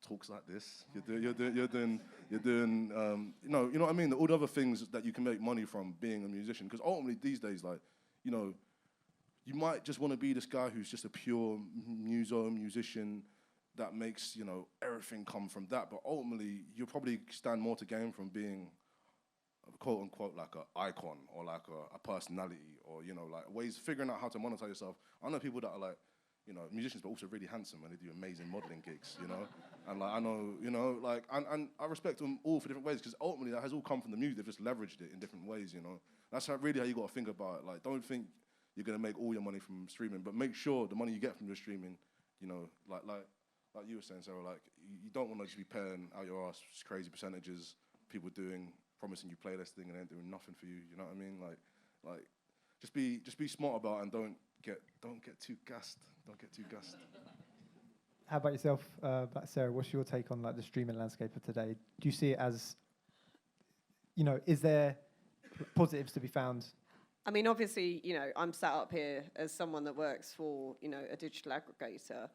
talks like this, you're doing, you know what I mean. All the other things that you can make money from being a musician, because ultimately these days, like, you know, you might just want to be this guy who's just a pure musician that makes, you know, everything come from that. But ultimately, you'll probably stand more to gain from being, quote unquote, like an icon or like a personality, or, you know, like ways figuring out how to monetize yourself. I know people that are like, you know, musicians, but also really handsome, and they do amazing modeling gigs, you know. And like I know, you know, like and I respect them all for different ways, because ultimately that has all come from the music. They've just leveraged it in different ways, you know. That's really how you got to think about it. Like, don't think you're gonna make all your money from streaming, but make sure the money you get from your streaming, you know, like you were saying, Sarah, like you don't want to just be paying out your ass crazy percentages. People promising you playlisting and then doing nothing for you. You know what I mean? Like just be smart about it, and don't get too gassed. Don't get too gassed. How about yourself, Sarah? What's your take on like the streaming landscape of today? Do you see it as, you know, is there positives to be found? I mean, obviously, you know, I'm sat up here as someone that works for, you know, a digital aggregator,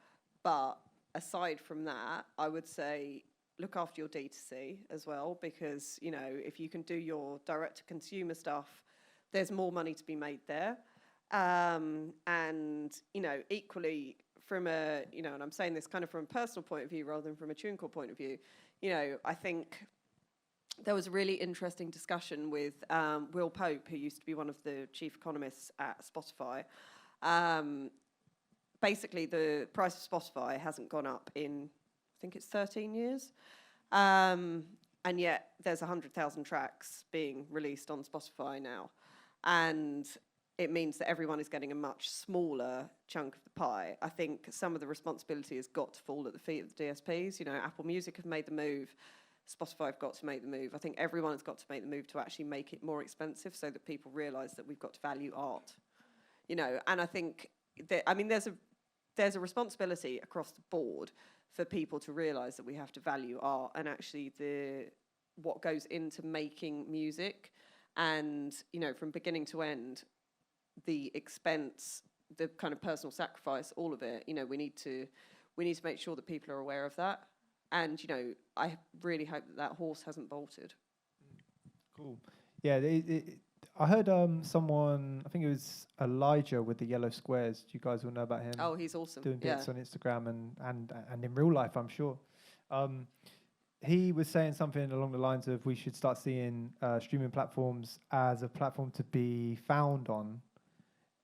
but aside from that, I would say look after your D2C as well, because, you know, if you can do your direct-to-consumer stuff, there's more money to be made there. And, you know, equally from a, you know, and I'm saying this kind of from a personal point of view rather than from a Tunecore point of view, you know, I think there was a really interesting discussion with Will Pope, who used to be one of the chief economists at Spotify. Basically, the price of Spotify hasn't gone up in, I think it's 13 years. And yet there's 100,000 tracks being released on Spotify now. And it means that everyone is getting a much smaller chunk of the pie. I think some of the responsibility has got to fall at the feet of the DSPs. You know, Apple Music have made the move. Spotify have got to make the move. I think everyone has got to make the move to actually make it more expensive so that people realise that we've got to value art. You know, and I think that, I mean, there's a responsibility across the board for people to realise that we have to value art and actually what goes into making music, and, you know, from beginning to end, the expense, the kind of personal sacrifice, all of it. You know, we need to make sure that people are aware of that. And, you know, I really hope that horse hasn't bolted. Cool. Yeah, I heard someone, I think it was Elijah with the yellow squares. Do you guys all know about him? Oh, he's awesome. Doing bits on Instagram and in real life, I'm sure. He was saying something along the lines of we should start seeing streaming platforms as a platform to be found on,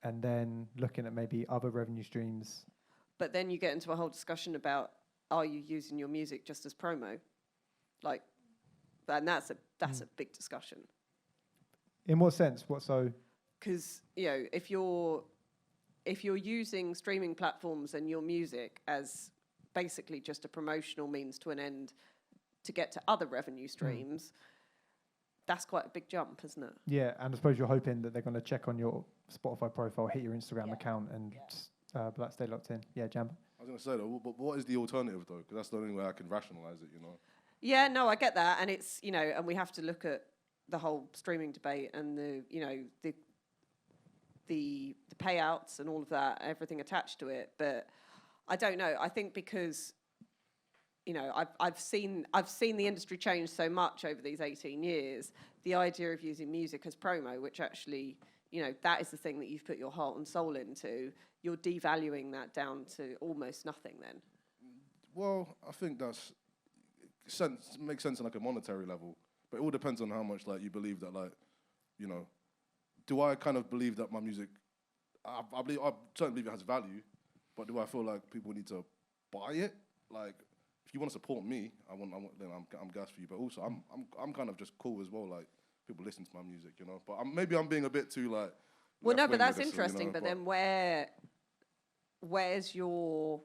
and then looking at maybe other revenue streams. But then you get into a whole discussion about, are you using your music just as promo? Like, and that's a big discussion. In what sense? What so? Because, you know, if you're using streaming platforms and your music as basically just a promotional means to an end to get to other revenue streams, that's quite a big jump, isn't it? Yeah, and I suppose you're hoping that they're going to check on your Spotify profile, hit your Instagram account, and stay locked in. Yeah, Jianbo. I was going to say, though, but what is the alternative, though? Because that's the only way I can rationalise it, you know? Yeah, no, I get that. And it's, you know, and we have to look at the whole streaming debate and the payouts and all of that, everything attached to it. But I don't know. I think because, you know, I've seen the industry change so much over these 18 years. The idea of using music as promo, which actually, you know, that is the thing that you've put your heart and soul into, you're devaluing that down to almost nothing then. Well, I think makes sense on like a monetary level, but it all depends on how much like you believe that, like, you know, do I kind of believe that my music, I certainly believe it has value, but do I feel like people need to buy it? Like, if you want to support me, then I'm gas for you. But also, I'm kind of just cool as well. Like, people listen to my music, you know. But maybe I'm being a bit too like. Well, no, but that's interesting. You know, but then where's your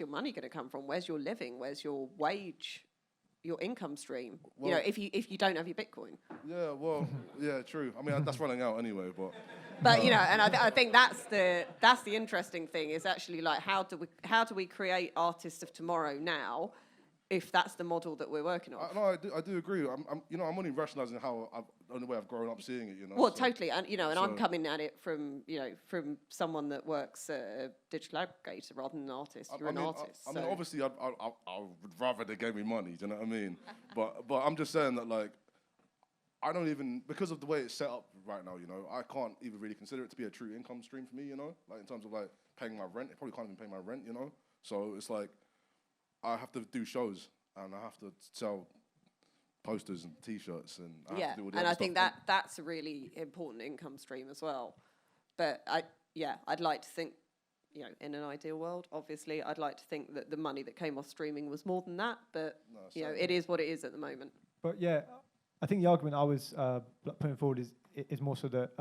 money going to come from? Where's your living? Where's your wage your income stream. Well- You know, if you don't have your Bitcoin. Yeah, well, yeah, true. I mean, that's running out anyway, but... But you know, and I think that's the interesting thing is actually like how do we create artists of tomorrow now, if that's the model that we're working on. I do agree. I'm only rationalising the only way I've grown up seeing it. You know. Well, so, totally, and I'm so- coming at it from someone that works at a digital aggregator rather than an artist. You're an artist. I mean, obviously, I would rather they gave me money. Do you know what I mean? but I'm just saying that like. I don't even, because of the way it's set up right now, you know, I can't even really consider it to be a true income stream for me, you know, like in terms of like paying my rent. It probably can't even pay my rent, you know. So it's like I have to do shows and I have to sell posters and T-shirts and I have to do all the and other I think stuff. that's a really important income stream as well. But I'd like to think, you know, in an ideal world, obviously, I'd like to think that the money that came off streaming was more than that. But you know, it is what it is at the moment. But yeah, I think the argument I was putting forward is more so that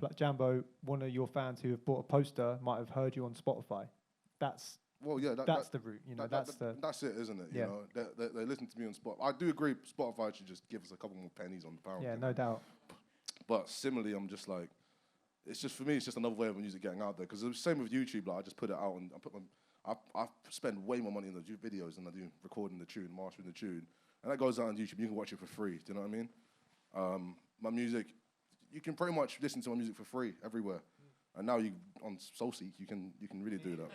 like Jianbo, one of your fans who have bought a poster might have heard you on Spotify. That's Well, yeah, that's the route, you know. That's it, isn't it? Yeah. You know, they listen to me on Spotify. I do agree. Spotify should just give us a couple more pennies on the pound. yeah, you no know? doubt. But similarly, I'm just like, it's just for me. It's just another way of music getting out there. Because the same with YouTube. Like I just put it out and I spend way more money on the videos than I do recording the tune, mastering the tune, and that goes out on YouTube. You can watch it for free. Do you know what I mean? My music, you can pretty much listen to my music for free everywhere. And now on SoulSeek, you can really do that.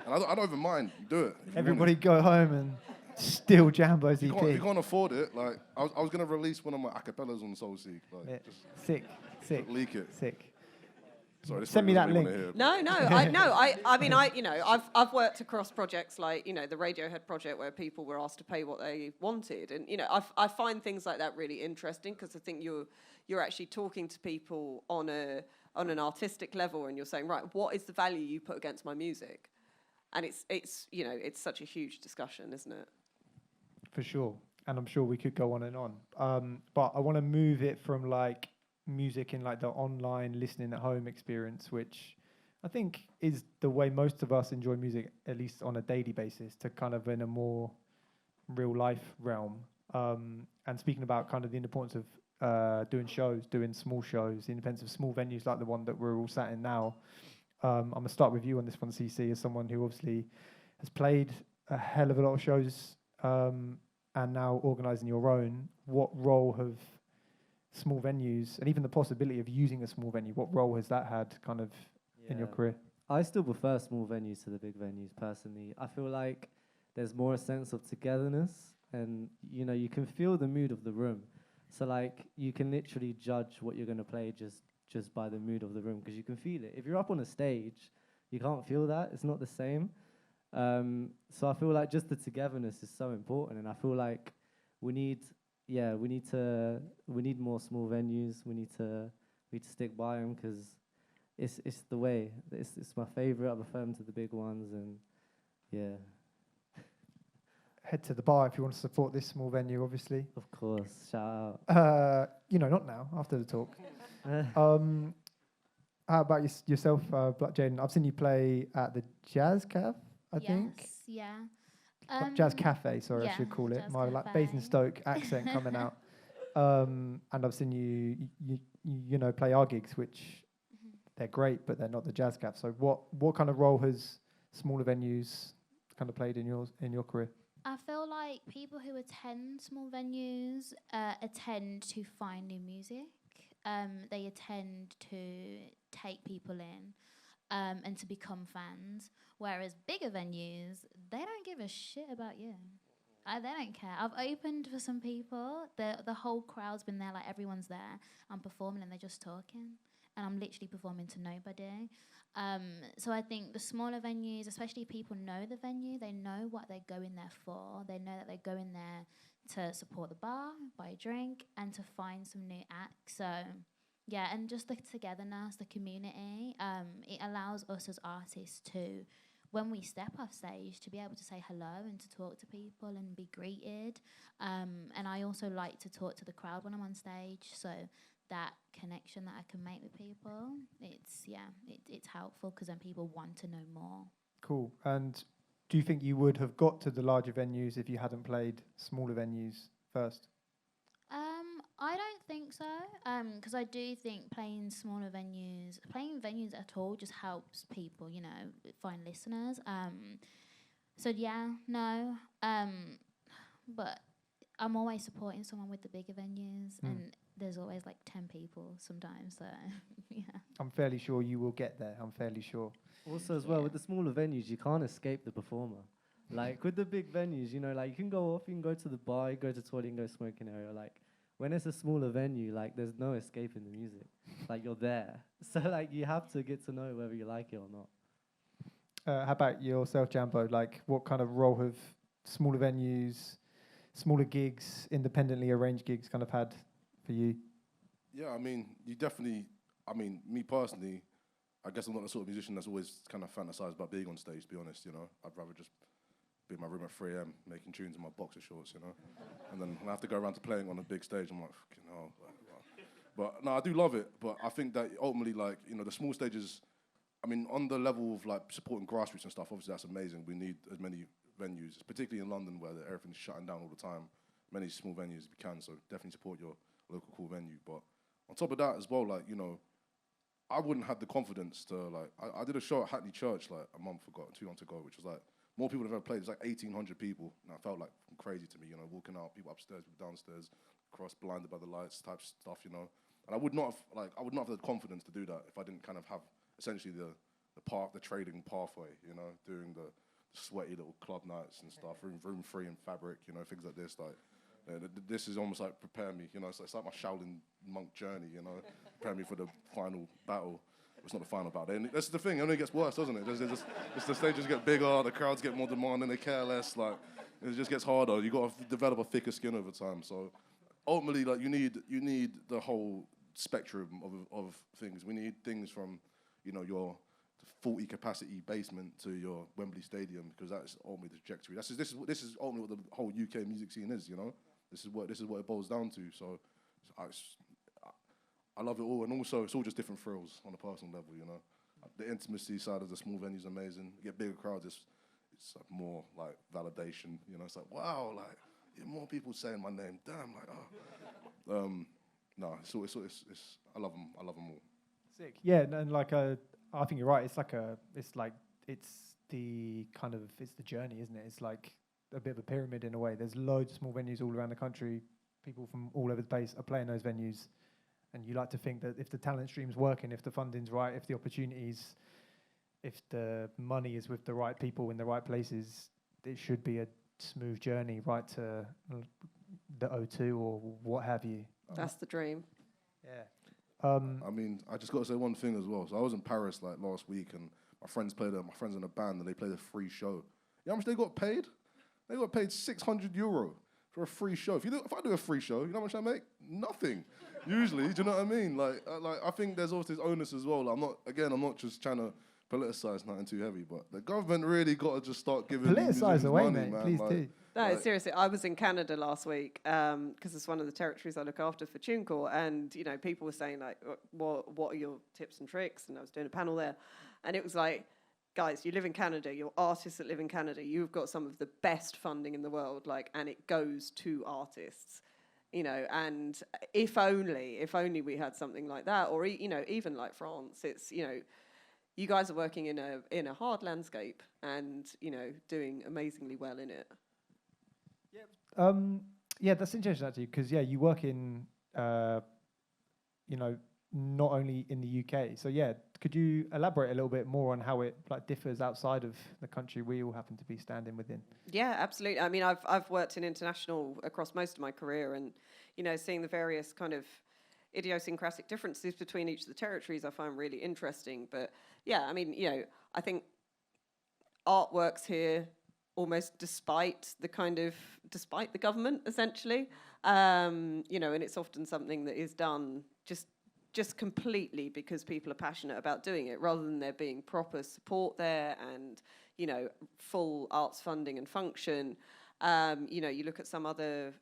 And I don't even mind. Do it. Everybody go home and steal Jianbo's EP. If you can't afford it, like I was gonna release one of my acapellas on SoulSeek. Like, Yeah. just Sick. leak it. Sick. Sorry, this Send me probably that wasn't link. what you wanna hear, No, I mean, I've worked across projects like, you know, the Radiohead project where people were asked to pay what they wanted, and you know, I find things like that really interesting because I think you're actually talking to people on an artistic level, and you're saying, right, what is the value you put against my music? And it's you know, it's such a huge discussion, isn't it? For sure. And I'm sure we could go on and on. But I want to move it from like music in like the online listening at home experience, which I think is the way most of us enjoy music, at least on a daily basis, to kind of in a more real life realm. And speaking about kind of the importance of doing shows, doing small shows, the independence of small venues like the one that we're all sat in now. I'm going to start with you on this one, CC, as someone who obviously has played a hell of a lot of shows and now organising your own. What role have small venues, and even the possibility of using a small venue, what role has that had kind of in your career? I still prefer small venues to the big venues, personally. I feel like there's more a sense of togetherness, and, you know, you can feel the mood of the room. So, like, you can literally judge what you're going to play just by the mood of the room, because you can feel it. If you're up on a stage, you can't feel that. It's not the same. So I feel like just the togetherness is so important, and I feel like we need more small venues. We need to stick by them because it's the way. It's my favorite. I prefer them to the big ones, and yeah. Head to the bar if you want to support this small venue, obviously. Of course, shout out. You know, not now, after the talk. How about yourself, Jayden? I've seen you play at the Jazz Cafe, I think. Yeah. Jazz Cafe, sorry, I yeah, should call it. Jazz My like Cafe. Basingstoke accent coming out. And I've seen you know, play our gigs, which they're great, but they're not the Jazz Cafe. So what kind of role has smaller venues kind of played in your career? I feel like people who attend small venues attend to find new music. They attend to take people in and to become fans. Whereas bigger venues, they don't give a shit about you. They don't care. I've opened for some people. The whole crowd's been there, like everyone's there. I'm performing and they're just talking. And I'm literally performing to nobody. So I think the smaller venues, especially people know the venue, they know what they're going there for. They know that they're going there to support the bar, buy a drink, and to find some new acts. So, yeah, and just the togetherness, the community, it allows us as artists to, when we step off stage, to be able to say hello and to talk to people and be greeted. And I also like to talk to the crowd when I'm on stage, so that connection that I can make with people, it's helpful because then people want to know more. Cool. And do you think you would have got to the larger venues if you hadn't played smaller venues first? I don't think so. Because I do think playing venues at all just helps people, you know, find listeners. So yeah, no. But I'm always supporting someone with the bigger venues, and there's always like 10 people sometimes. So yeah. I'm fairly sure you will get there. I'm fairly sure. Also, as well, with the smaller venues, you can't escape the performer. Like, with the big venues, you know, like, you can go off, you can go to the bar, you go to the toilet, you can go smoking area. Like, when it's a smaller venue, like, there's no escaping the music. Like, you're there. So, like, you have to get to know whether you like it or not. How about yourself, Jianbo? Like, what kind of role have smaller venues, smaller gigs, independently arranged gigs kind of had for you? Yeah, I mean, you definitely, I mean, me personally, I guess I'm not the sort of musician that's always kind of fantasized about being on stage, to be honest, you know. I'd rather just be in my room at 3 a.m. making tunes in my boxer shorts, you know. And then when I have to go around to playing on a big stage, I'm like, fucking hell. But no, I do love it. But I think that ultimately, like, you know, the small stages, I mean, on the level of, like, supporting grassroots and stuff, obviously that's amazing. We need as many venues, particularly in London where everything's shutting down all the time, many small venues as we can, so definitely support your local cool venue. But on top of that as well, like, you know, I wouldn't have the confidence to, like, I did a show at Hackney Church, like, a month ago, 2 months ago, which was, like, more people than I've ever played. It was, like, 1,800 people, and I felt, like, crazy to me, you know, walking out, people upstairs, people downstairs, cross blinded by the lights type stuff, you know. And I would not have the confidence to do that if I didn't kind of have, essentially, the trading pathway, you know, doing the sweaty little club nights and stuff, room free and fabric, you know, things like this, like, this is almost like prepare me, you know, it's like my Shaolin monk journey, you know, prepare me for the final battle. It's not the final battle. And that's the thing, it only gets worse, doesn't it? The stages get bigger, the crowds get more demanding, they care less, like, it just gets harder. You got to develop a thicker skin over time. So ultimately, like, you need the whole spectrum of things. We need things from, you know, your 40 capacity basement to your Wembley Stadium, because that's ultimately the trajectory. This is ultimately what the whole UK music scene is, you know. This is what it boils down to. So I love it all, and also it's all just different thrills on a personal level, you know. The intimacy side of the small venues is amazing. You get bigger crowds, it's like more like validation, you know. It's like, wow, like, more people saying my name. Damn, like, oh. No, it's I love them all. Sick. Yeah, and like I think you're right. It's the journey, isn't it? It's like a bit of a pyramid in a way. There's loads of small venues all around the country. People from all over the place are playing those venues, and you like to think that if the talent stream's working, if the funding's right, if the opportunities, if the money is with the right people in the right places, it should be a smooth journey right to the O2 or what have you. That's the dream. Yeah. I mean, I just got to say one thing as well. So I was in Paris like last week, and my friends in a band, and they played a free show. You know how much they got paid? They got paid €600 for a free show. If I do a free show, you know how much I make? Nothing. Usually, do you know what I mean? Like I think there's also this onus as well. Like, I'm not just trying to politiciise nothing too heavy, but the government really got to just start giving politicise away, money, mate. man. Please like, do. No, seriously, I was in Canada last week because it's one of the territories I look after for Tunecore, and you know, people were saying like, "What are your tips and tricks?" And I was doing a panel there, and it was like, "Guys, you live in Canada. You're artists that live in Canada. You've got some of the best funding in the world, like, and it goes to artists, you know. And if only we had something like that, or you know, even like France, it's, you know." You guys are working in a hard landscape and, you know, doing amazingly well in it. Yeah, that's interesting actually, because you work in, you know, not only in the UK. So yeah, could you elaborate a little bit more on how it like differs outside of the country we all happen to be standing within? Yeah, absolutely. I mean, I've worked in international across most of my career, and you know, seeing the various kind of idiosyncratic differences between each of the territories I find really interesting. But yeah, I mean, you know, I think art works here almost despite the government, essentially. You know, and it's often something that is done just completely because people are passionate about doing it, rather than there being proper support there and, you know, full arts funding and function. You know, you look at some other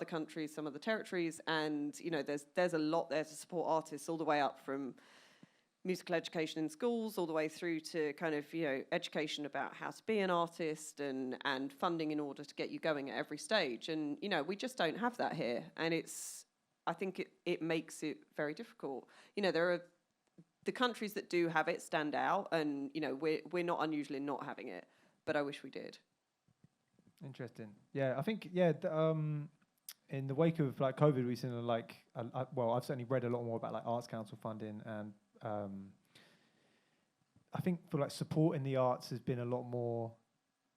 countries, some other territories, and you know, there's a lot there to support artists, all the way up from musical education in schools, all the way through to kind of, education about how to be an artist and funding in order to get you going at every stage. And, we just don't have that here. And I think it makes it very difficult. There are the countries that do have it stand out, and, we're not unusual in not having it, but I wish we did. Interesting. Yeah, I think, in the wake of like COVID, we've seen I've certainly read a lot more about like Arts Council funding, and I think for like support in the arts has been a lot more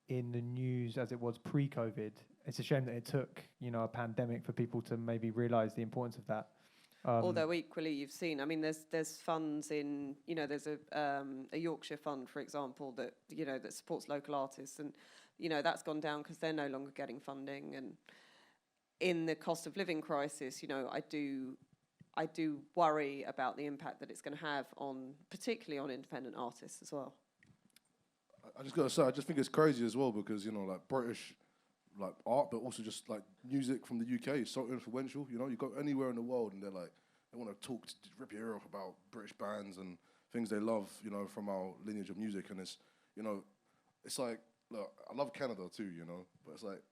in the news as it was pre-COVID. It's a shame that it took, a pandemic for people to maybe realise the importance of that. Although equally, you've seen, I mean, there's funds in, there's a Yorkshire fund, for example, that that supports local artists, and that's gone down because they're no longer getting funding. And in the cost of living crisis, I do worry about the impact that it's going to have particularly on independent artists as well. I just gotta say, I just think it's crazy as well because like British, like art, but also just like music from the UK is so influential. You go anywhere in the world and they want to talk, rip your ear off about British bands and things they love, from our lineage of music. And it's, it's like, look, I love Canada too, but it's like,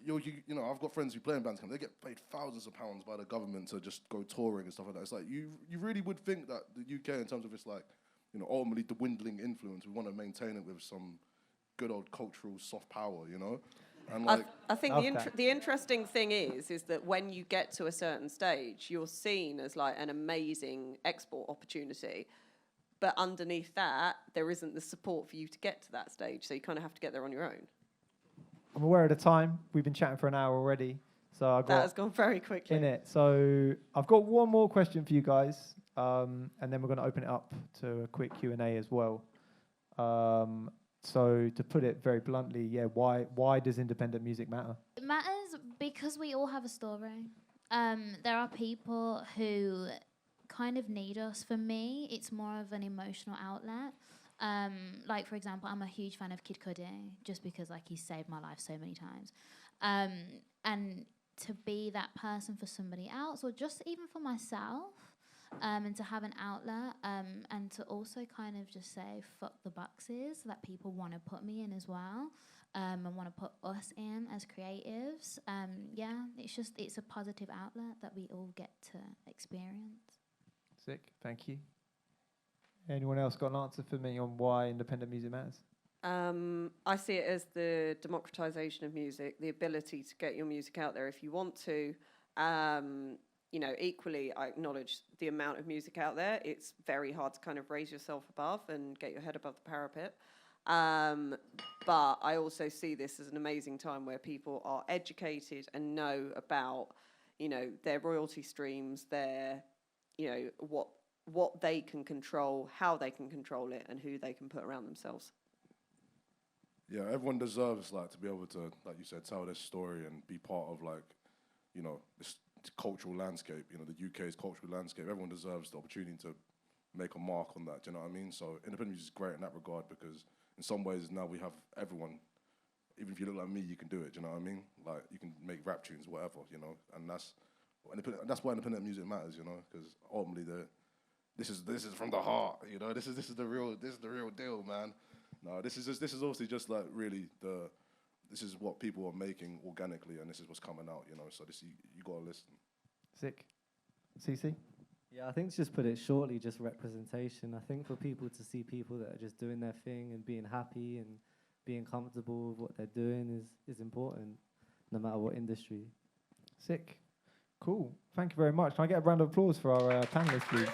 I've got friends who play in bands. They get paid thousands of pounds by the government to just go touring and stuff like that. It's like you really would think that the UK, in terms of its like, ultimately dwindling influence, we want to maintain it with some good old cultural soft power, And like, I think the interesting thing is that when you get to a certain stage, you're seen as like an amazing export opportunity. But underneath that, there isn't the support for you to get to that stage. So you kind of have to get there on your own. I'm aware of the time. We've been chatting for an hour already. So that has gone very quickly. In it. So I've got one more question for you guys. And then we're going to open it up to a quick Q&A as well. So to put it very bluntly, why does independent music matter? It matters because we all have a story. There are people who kind of need us. For me, it's more of an emotional outlet. Like, for example, I'm a huge fan of Kid Cudi, just because like he saved my life so many times. And to be that person for somebody else, or just even for myself, and to have an outlet, and to also kind of just say fuck the boxes that people want to put me in as well, and want to put us in as creatives. It's a positive outlet that we all get to experience. Sick, thank you. Anyone else got an answer for me on why independent music matters? I see it as the democratization of music, the ability to get your music out there if you want to. Equally, I acknowledge the amount of music out there. It's very hard to kind of raise yourself above and get your head above the parapet. But I also see this as an amazing time where people are educated and know about, their royalty streams, their, what they can control, how they can control it, and who they can put around themselves. Yeah, everyone deserves to be able to, like you said, tell their story and be part of this cultural landscape, the UK's cultural landscape. Everyone deserves the opportunity to make a mark on that, do you know what I mean? So independent music is great in that regard because in some ways now we have everyone, even if you look like me, you can do it, do you know what I mean? Like you can make rap tunes, whatever, and that's why independent music matters, because ultimately this is from the heart, this is the real deal, man. No, this is obviously just like really this is what people are making organically, and this is what's coming out, So you gotta listen. Sick. CC? Yeah, I think to just put it shortly, just representation. I think for people to see people that are just doing their thing and being happy and being comfortable with what they're doing is important, no matter what industry. Sick. Cool. Thank you very much. Can I get a round of applause for our panelists, please?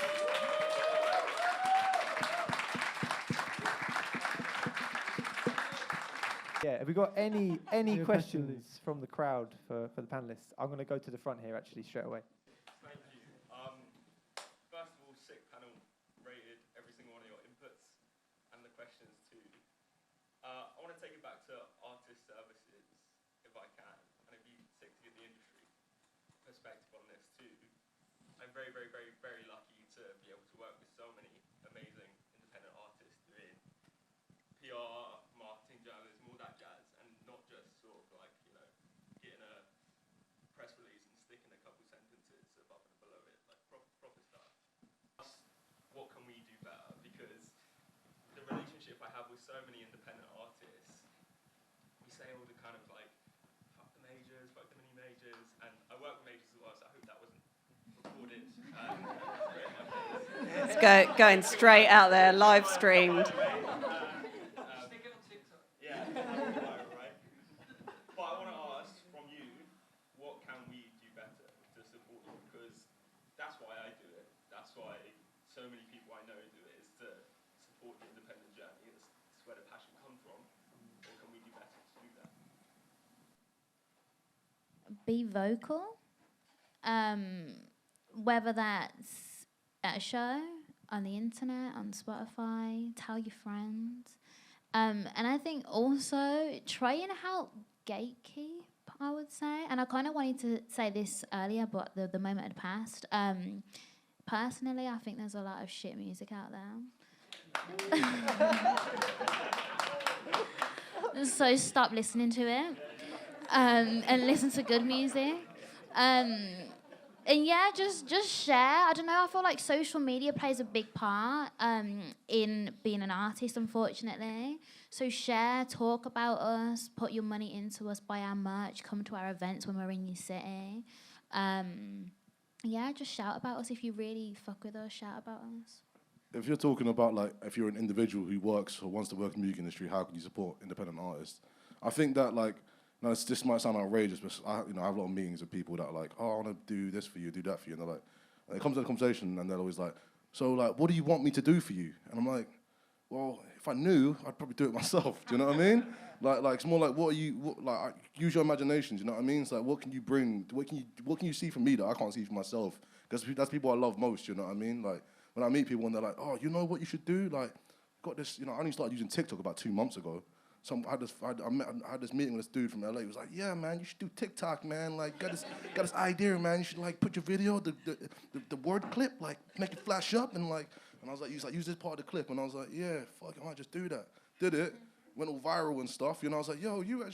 Yeah, have we got any questions from the crowd for the panelists? I'm going to go to the front here, actually, straight away. Thank you. First of all, sick panel, rated every single one of your inputs and the questions too. I want to take it back to artist services, if I can, and it'd be sick to get the industry perspective on this too. I'm very, very, very, very lucky to be able to work with so many amazing independent artists doing PR, marketing, journalism, all that jazz, and not just sort of like, getting a press release and sticking a couple sentences above and below it, like proper stuff. What can so many independent artists, we say all the kind of like, fuck the majors, fuck the mini majors, and I work with majors as well, so I hope that wasn't recorded. It's going straight out there, live streamed. Stick it on TikTok. Yeah, right. But I want to ask from you, what can we do better to support you? Because that's why I do it. That's why so many people I know do it, is to support the independent journey. It's where the passion comes from. What can we do better to do that? Be vocal. Whether that's at a show, on the internet, on Spotify, tell your friends. And I think also try and help gatekeep, I would say. And I kind of wanted to say this earlier, but the moment had passed. Personally, I think there's a lot of shit music out there. So stop listening to it. And listen to good music. And yeah, just share. I don't know, I feel like social media plays a big part in being an artist, unfortunately. So share, talk about us, put your money into us, buy our merch, come to our events when we're in your city. Yeah, just shout about us. If you really fuck with us, shout about us. If you're talking about, like, if you're an individual who works or wants to work in the music industry, how can you support independent artists? I think that, like, now, this might sound outrageous, but I have a lot of meetings with people that are like, oh, I want to do this for you, do that for you. And they're like, and it comes to the conversation, and they're always like, so, like, what do you want me to do for you? And I'm like, well, if I knew, I'd probably do it myself. Do you know what I mean? Like it's more like, use your imagination. Do you know what I mean? It's like, what can you bring? What can you see from me that I can't see for myself? Because that's people I love most. You know what I mean? Like, when I meet people and they're like, oh, you know what you should do? Like, got this. I only started using TikTok about 2 months ago. I had this meeting with this dude from LA. He was like, yeah, man, you should do TikTok, man. Like, got this idea, man. You should, like, put your video, the word clip, like, make it flash up, and I was like, use this part of the clip. And I was like, yeah, fuck, I might just do that. Did it. Went all viral and stuff. I was like, yo, you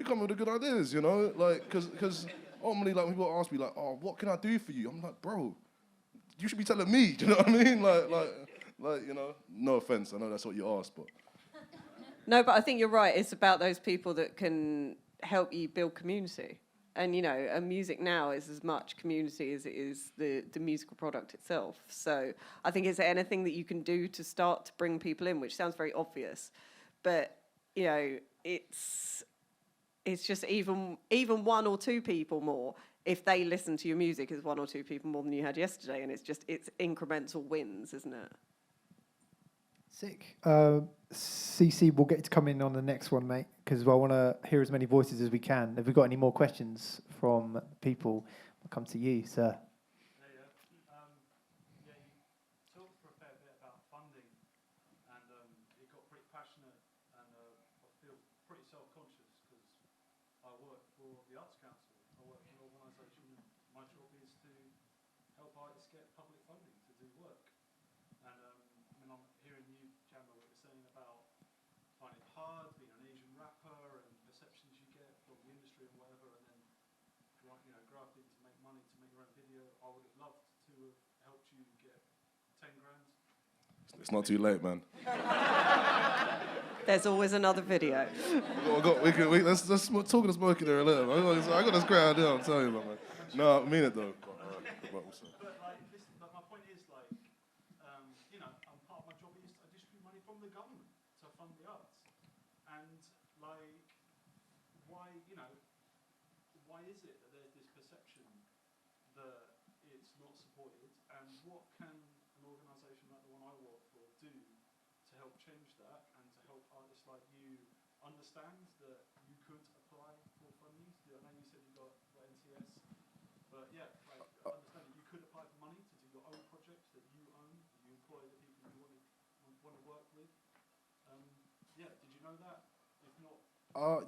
come with the good ideas, like, because ultimately, like, people ask me, like, oh, what can I do for you? I'm like, bro, you should be telling me. Do you know what I mean? Like, no offense. I know that's what you asked, but. No, but I think you're right. It's about those people that can help you build community. And, and music now is as much community as it is the musical product itself. So I think it's anything that you can do to start to bring people in, which sounds very obvious. But, it's just even one or two people more, if they listen to your music, is one or two people more than you had yesterday. And it's incremental wins, isn't it? Sick. CC, we'll get you to come in on the next one, mate, because I want to hear as many voices as we can. If we've got any more questions from people, we'll come to you, sir. You talked for a fair bit about funding, and it got pretty passionate, and I feel pretty self-conscious because I work for the Arts Council. I work for an organisation, and my job is to help artists get public funding to do work. And I'm hearing you, Jianbo, what you're saying about finding it hard, being an Asian rapper, and perceptions you get from the industry and whatever, and then grafting to make money to make your own video. I would have loved to have helped you get 10 grand. It's not too late, man. There's always another video. Let's talk and smoke in there a little. I got this great idea. I'm telling you, man. No, I mean it though. But my point is, like, I'm part of my job is I distribute money from the government to fund the arts, and like, why is it that there's this perception that it's not supported, and what can an organisation like the one I work for do to help change that and to help artists like you understand that you could apply for funding? I know you said you got NTS, but yeah, like, understand that you could apply for money to do your own projects that you own, that you employ the people you want to work with. Did you know that? If not,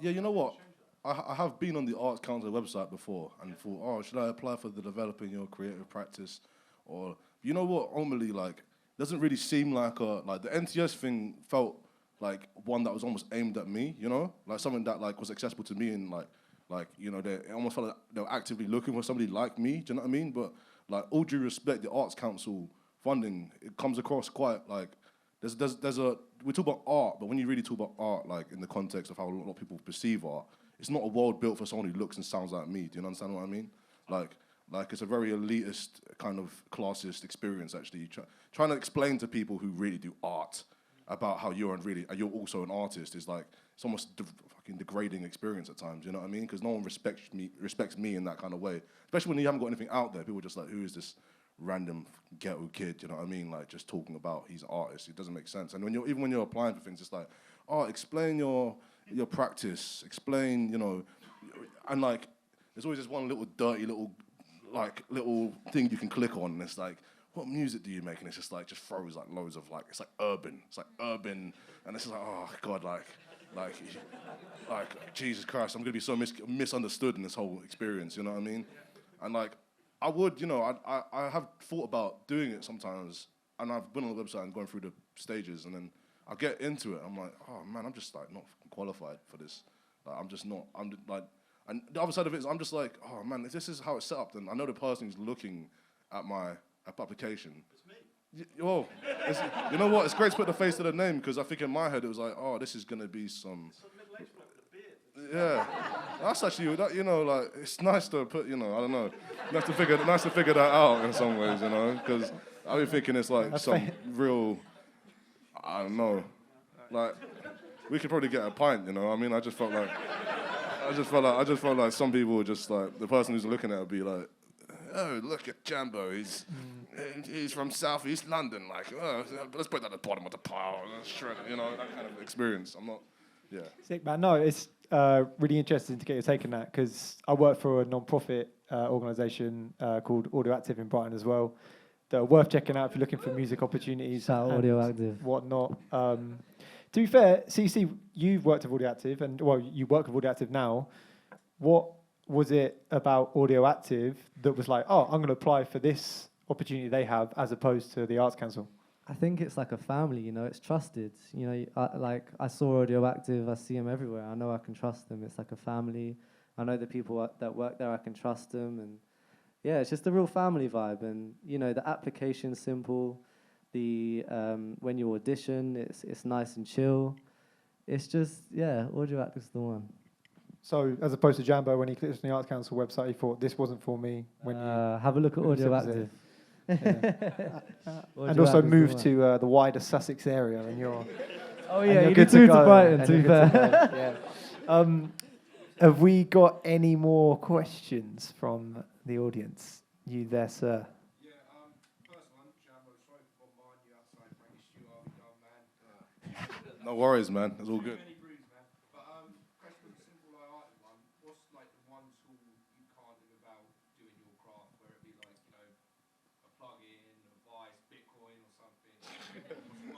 yeah, you know what? I have been on the Arts Council website before and thought, oh, should I apply for the developing your creative practice? Or, you know what, ultimately, like, doesn't really seem like the NTS thing felt like one that was almost aimed at me, like something that like was accessible to me, and it almost felt like they were actively looking for somebody like me, do you know what I mean? But like, all due respect, the Arts Council funding, it comes across quite like, there's we talk about art, but when you really talk about art, like in the context of how a lot of people perceive art, it's not a world built for someone who looks and sounds like me. Do you understand what I mean? Like it's a very elitist kind of classist experience. Actually, trying to explain to people who really do art about how you're also an artist is like it's almost fucking degrading experience at times. You know what I mean? Because no one respects me in that kind of way. Especially when you haven't got anything out there, people are just like, who is this random ghetto kid? You know what I mean? Like just talking about he's an artist. It doesn't make sense. And when you're applying for things, it's like, oh, explain your practice. Explain, you know, and like there's always this one little dirty little thing you can click on, and it's like, what music do you make? And it's just throws like loads of like, it's like urban, and it's just like, oh god, like Jesus Christ, I'm gonna be so misunderstood in this whole experience, you know what I mean? And like, I would, you know, I have thought about doing it sometimes, and I've been on the website and going through the stages, and then I get into it, I'm like, oh man, I'm just like not qualified for this. Like, I'm just not. And the other side of it is, I'm just like, oh man, if this is how it's set up, then I know the person who's looking at my application. It's me. You know what? It's great to put the face to the name, because I think in my head it was like, oh, this is gonna be some middle-aged bloke with a beard. Yeah, that's actually you know, like it's nice to put, you know, I don't know, nice to figure that out in some ways, you know, because I've been thinking it's like some real, I don't know, like we could probably get a pint, you know. I mean, I just felt like some people were just like, the person who's looking at it would be like, oh, look at Jianbo, he's from South East London, like, oh, let's put that at the bottom of the pile, shred it, you know, that kind of experience. I'm not, yeah. Sick, man. No, it's really interesting to get your take on that, because I work for a non-profit organisation called Audioactive in Brighton as well. They're worth checking out if you're looking for music opportunities. Audioactive. Whatnot. To be fair, CC, you've worked with Audioactive, and well, you work with Audioactive now. What was it about Audioactive that was like, oh, I'm going to apply for this opportunity they have, as opposed to the Arts Council? I think it's like a family, you know, it's trusted. You know, I saw Audioactive, I see them everywhere. I know I can trust them. It's like a family. I know the people that work there, I can trust them. And yeah, it's just a real family vibe. And, you know, the application's simple. When you audition, it's nice and chill. It's just, yeah, Audioactive's the one. So, as opposed to Jianbo, when he clicked on the Arts Council website, he thought this wasn't for me. When you have a look at Audioactive. And also move to the wider Sussex area, and you're. Oh yeah, you need to move to Brighton. To be fair. Yeah. Have we got any more questions from the audience? You there, sir? No worries, man. It's all good. Question simple like one. What's like the one tool you can't live without doing your craft, whether it be like, you know, a plug-in, a device, Bitcoin or something?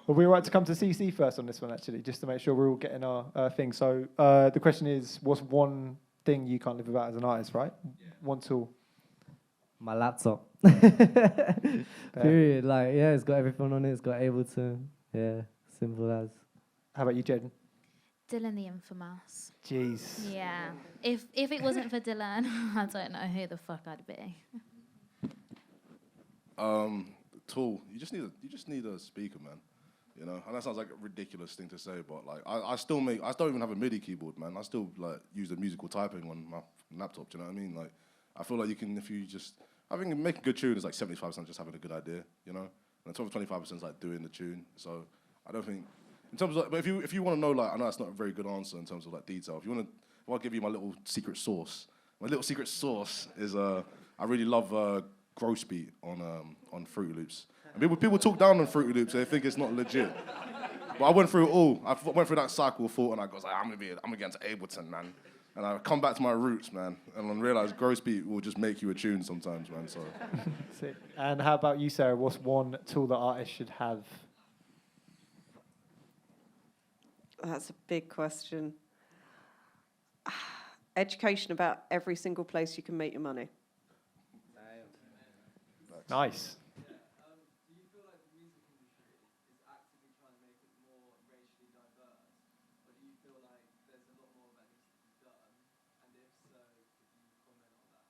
Well, we were right to come to CC first on this one, actually, just to make sure we're all getting our thing. So the question is, what's one thing you can't live without as an artist, right? Yeah. One tool. My laptop. Period. Like, yeah, it's got everything on it. It's got Ableton. Yeah, simple as. How about you, Jayden? Dylan the Infamous. Jeez. Yeah. If it wasn't for Dylan, I don't know who the fuck I'd be. Tool. You just need a speaker, man. You know, and that sounds like a ridiculous thing to say, but like I don't even have a MIDI keyboard, man. I still like use the musical typing on my laptop. Do you know what I mean? Like, I feel like I think making a good tune is like 75% just having a good idea, you know, and 25% is like doing the tune. So I don't think. In terms of, like, but if you want to know, like, I know that's not a very good answer in terms of like detail. If I'll give you my little secret sauce. My little secret sauce is I really love gross beat on Fruity Loops. And people talk down on Fruity Loops. They think it's not legit. But I went through it all. I went through that cycle of thought, and I was like, I'm gonna get into Ableton, man. And I come back to my roots, man, and I realized gross beat will just make you a tune sometimes, man. So. And how about you, Sarah? What's one tool that artists should have? That's a big question. Education about every single place you can make your money. Nice. Do you feel like the music industry is actively trying to make it more racially diverse, or do you feel like there's a lot more that needs to be done? And if so, could you comment on that?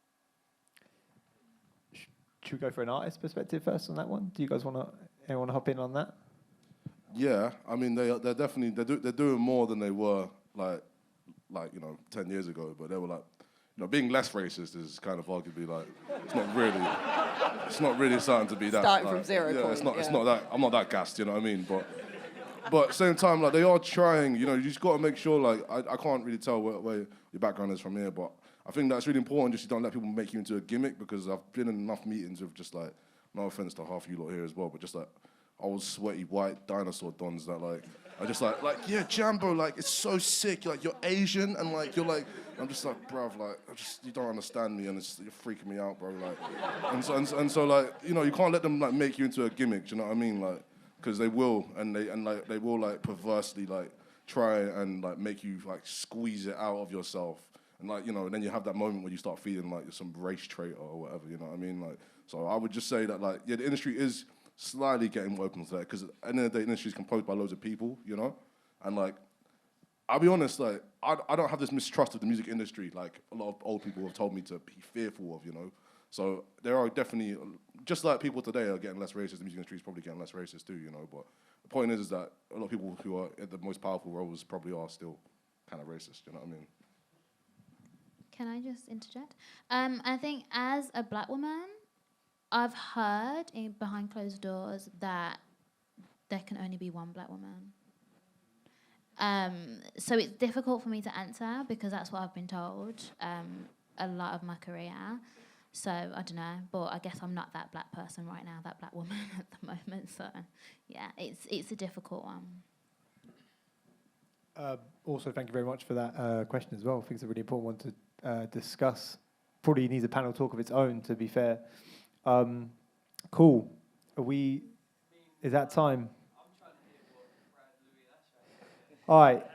Should we go for an artist perspective first on that one? Do you guys anyone hop in on that? Yeah, I mean they're definitely they're doing more than they were like 10 years ago. But they were like, being less racist is kind of arguably like it's not really something to be that. Starting like, from 0 Yeah, point, it's not that. I'm not that gassed. You know what I mean? But at the same time, like they are trying. You just got to make sure. Like I can't really tell where your background is from here, but I think that's really important. Just you don't let people make you into a gimmick, because I've been in enough meetings with just like, no offense to half you lot here as well, but just like old sweaty white dinosaur dons that like are just like yeah, Jianbo, like it's so sick. Like you're Asian and like you're like, I'm just like, bruv, like you don't understand me and you're freaking me out, bro. Like and so like you can't let them like make you into a gimmick. Do you know what I mean? Like because they will they will like perversely like try and like make you like squeeze it out of yourself. And like, and then you have that moment where you start feeling like you're some race traitor or whatever, you know what I mean? Like, so I would just say that like, yeah, the industry is slightly getting more open to that, because at the end of the day, the industry is composed by loads of people, And like, I'll be honest, like, I don't have this mistrust of the music industry like a lot of old people have told me to be fearful of, So there are definitely, just like people today are getting less racist, the music industry is probably getting less racist too, But the point is that a lot of people who are at the most powerful roles probably are still kind of racist, you know what I mean? Can I just interject? I think as a black woman, I've heard behind closed doors that there can only be one black woman. So it's difficult for me to answer because that's what I've been told a lot of my career. So I don't know, but I guess I'm not that black person right now, that black woman at the moment. So yeah, it's a difficult one. Also, thank you very much for that question as well. I think it's a really important one to discuss. Probably needs a panel talk of its own, to be fair. Cool. Is that time? All right,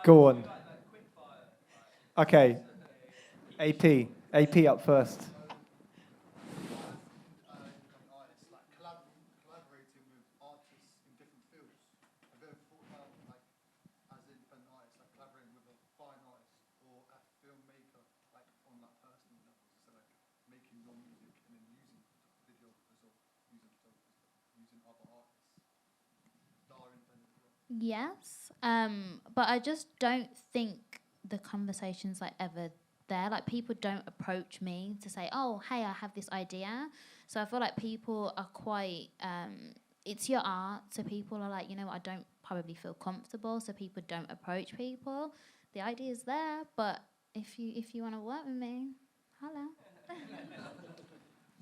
go on. Okay, AP up first. Yes, but I just don't think the conversation's like ever there. Like people don't approach me to say, "Oh, hey, I have this idea." So I feel like people are quite. It's your art, so people are like, I don't probably feel comfortable, so people don't approach people. The idea's there, but if you want to work with me, hello.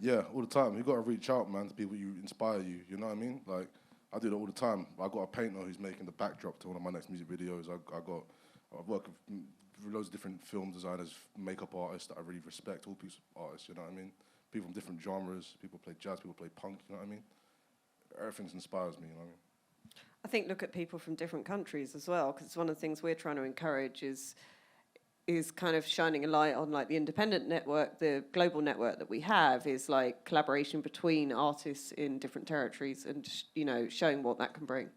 Yeah, all the time. You got to reach out, man, to people who inspire you. You know what I mean? Like, I do that all the time. I got a painter who's making the backdrop to one of my next music videos. I work with loads of different film designers, makeup artists that I really respect, all these artists, you know what I mean? People from different genres, people play jazz, people play punk, you know what I mean? Everything inspires me, you know what I mean? I think look at people from different countries as well, because one of the things we're trying to encourage is kind of shining a light on like the independent network, the global network that we have is like collaboration between artists in different territories and, showing what that can bring.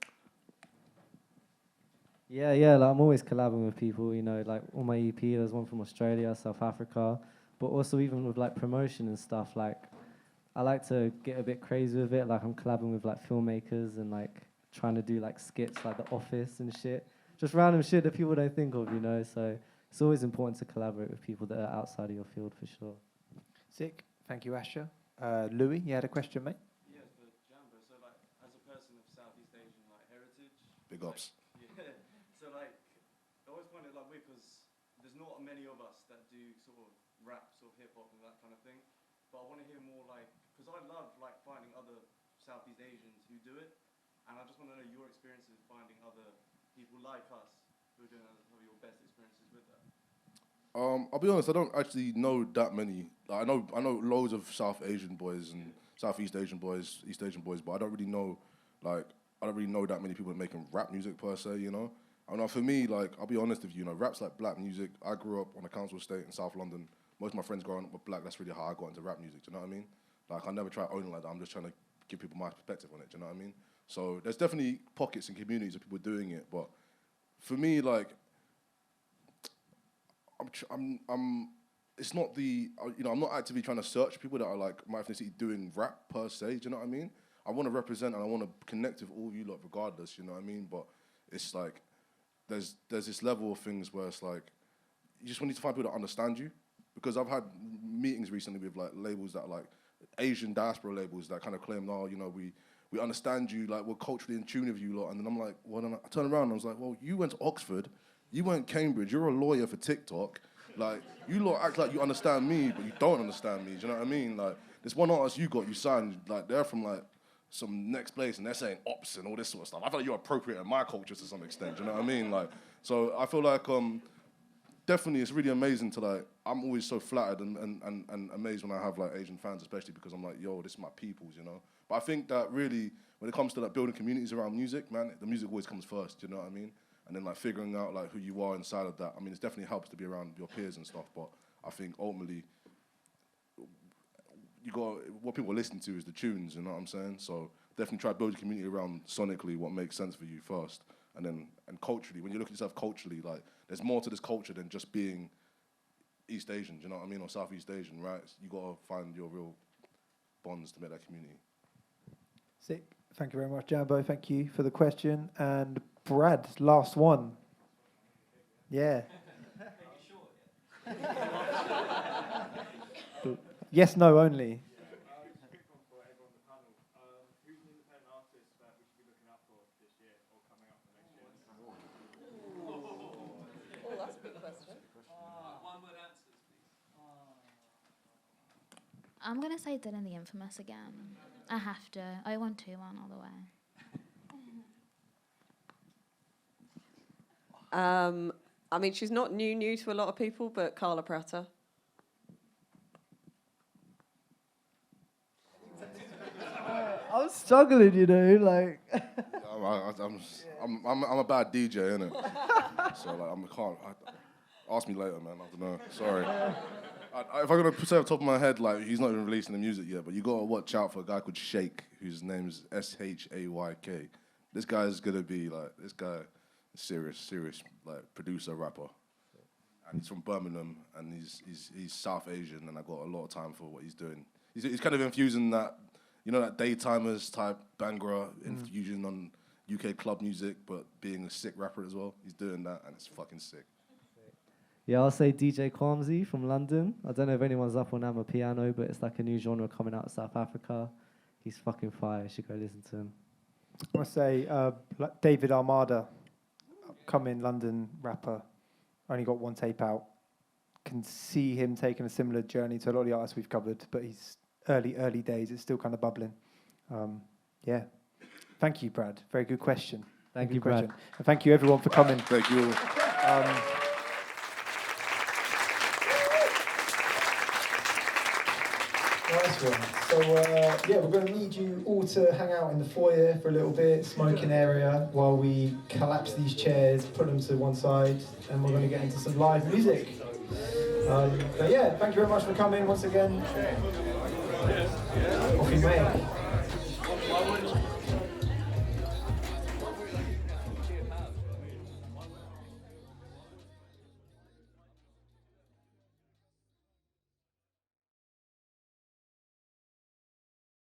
Yeah, like I'm always collabing with people, like on my EP, there's one from Australia, South Africa, but also even with like promotion and stuff, like I like to get a bit crazy with it, like I'm collabing with like filmmakers and like trying to do like skits like The Office and shit, just random shit that people don't think of, so it's always important to collaborate with people that are outside of your field for sure. Sick. Thank you, Asher. Louis, you had a question, mate? Yeah, for Jianbo. So, like, as a person of Southeast Asian, like, heritage... Big ups. Yeah. So, like, I always find it, like, weird because there's not many of us that do sort of rap, sort of hip-hop and that kind of thing. But I want to hear more, like... Because I love, like, finding other Southeast Asians who do it. And I just want to know your experiences finding other people like us who are doing some of your best experiences with that. I'll be honest, I don't actually know that many. Like, I know loads of South Asian boys and Southeast Asian boys, East Asian boys, but I don't really know that many people making rap music per se, And for me, like, I'll be honest with you, rap's like black music. I grew up on a council estate in South London. Most of my friends growing up were black. That's really how I got into rap music, do you know what I mean? Like, I never try to own it like that. I'm just trying to give people my perspective on it, do you know what I mean? So there's definitely pockets and communities of people doing it, but for me, like, it's not I'm not actively trying to search people that are like my ethnicity doing rap per se. Do you know what I mean? I want to represent and I want to connect with all you lot regardless, you know what I mean? But it's like, there's this level of things where it's like, you just need to find people that understand you. Because I've had meetings recently with like labels that are like Asian diaspora labels that kind of claim, oh, you know, we understand you, like we're culturally in tune with you lot. And then I'm like, well, then I turn around and I was like, well, you went to Oxford, you went Cambridge, you're a lawyer for TikTok. Like, you lot act like you understand me, but you don't understand me, do you know what I mean? Like, this one artist you got, you signed, like, they're from like some next place and they're saying ops and all this sort of stuff. I feel like you're appropriating my culture to some extent, do you know what I mean? Like, so I feel like, definitely, it's really amazing to like. I'm always so flattered and amazed when I have like Asian fans, especially because I'm like, yo, this is my peoples, you know. But I think that really, when it comes to like building communities around music, man, the music always comes first. You know what I mean? And then like figuring out like who you are inside of that. I mean, it definitely helps to be around your peers and stuff. But I think ultimately, what people listen to is the tunes. You know what I'm saying? So definitely try to build a community around sonically what makes sense for you first, and culturally. When you look at yourself culturally, like. There's more to this culture than just being East Asian, do you know what I mean, or Southeast Asian, right? You got to find your real bonds to make that community. Sick. Thank you very much, Jianbo. Thank you for the question. And Brad, last one. Yeah. Yes, no only. I'm going to say Dylan the Infamous again. I have to. I want 2-1 all the way. I mean, she's not new to a lot of people, but Carla Prater. I'm struggling, you know, like. I'm a bad DJ, innit? So like, I can't. Ask me later, man. I don't know. Sorry. If I'm gonna say off the top of my head, like he's not even releasing the music yet, but you gotta watch out for a guy called Shake, whose name is Shayk. This guy is gonna be like serious like producer rapper, and he's from Birmingham, and he's South Asian, and I got a lot of time for what he's doing. He's kind of infusing that, you know, that daytimers type Bhangra infusion on UK club music, but being a sick rapper as well. He's doing that, and it's fucking sick. Yeah, I'll say DJ Kwamzi from London. I don't know if anyone's up on Amapiano, but it's like a new genre coming out of South Africa. He's fucking fire. You should go listen to him. I want to say David Armada, upcoming London rapper. Only got one tape out. Can see him taking a similar journey to a lot of the artists we've covered, but he's early days. It's still kind of bubbling. Yeah. Thank you, Brad. Very good question. Thank you, Brad. And thank you, everyone, for coming. Thank you. Nice one. So, yeah, we're going to need you all to hang out in the foyer for a little bit, smoking area, while we collapse these chairs, put them to one side, and we're going to get into some live music. But yeah, thank you very much for coming once again. Offie Mag.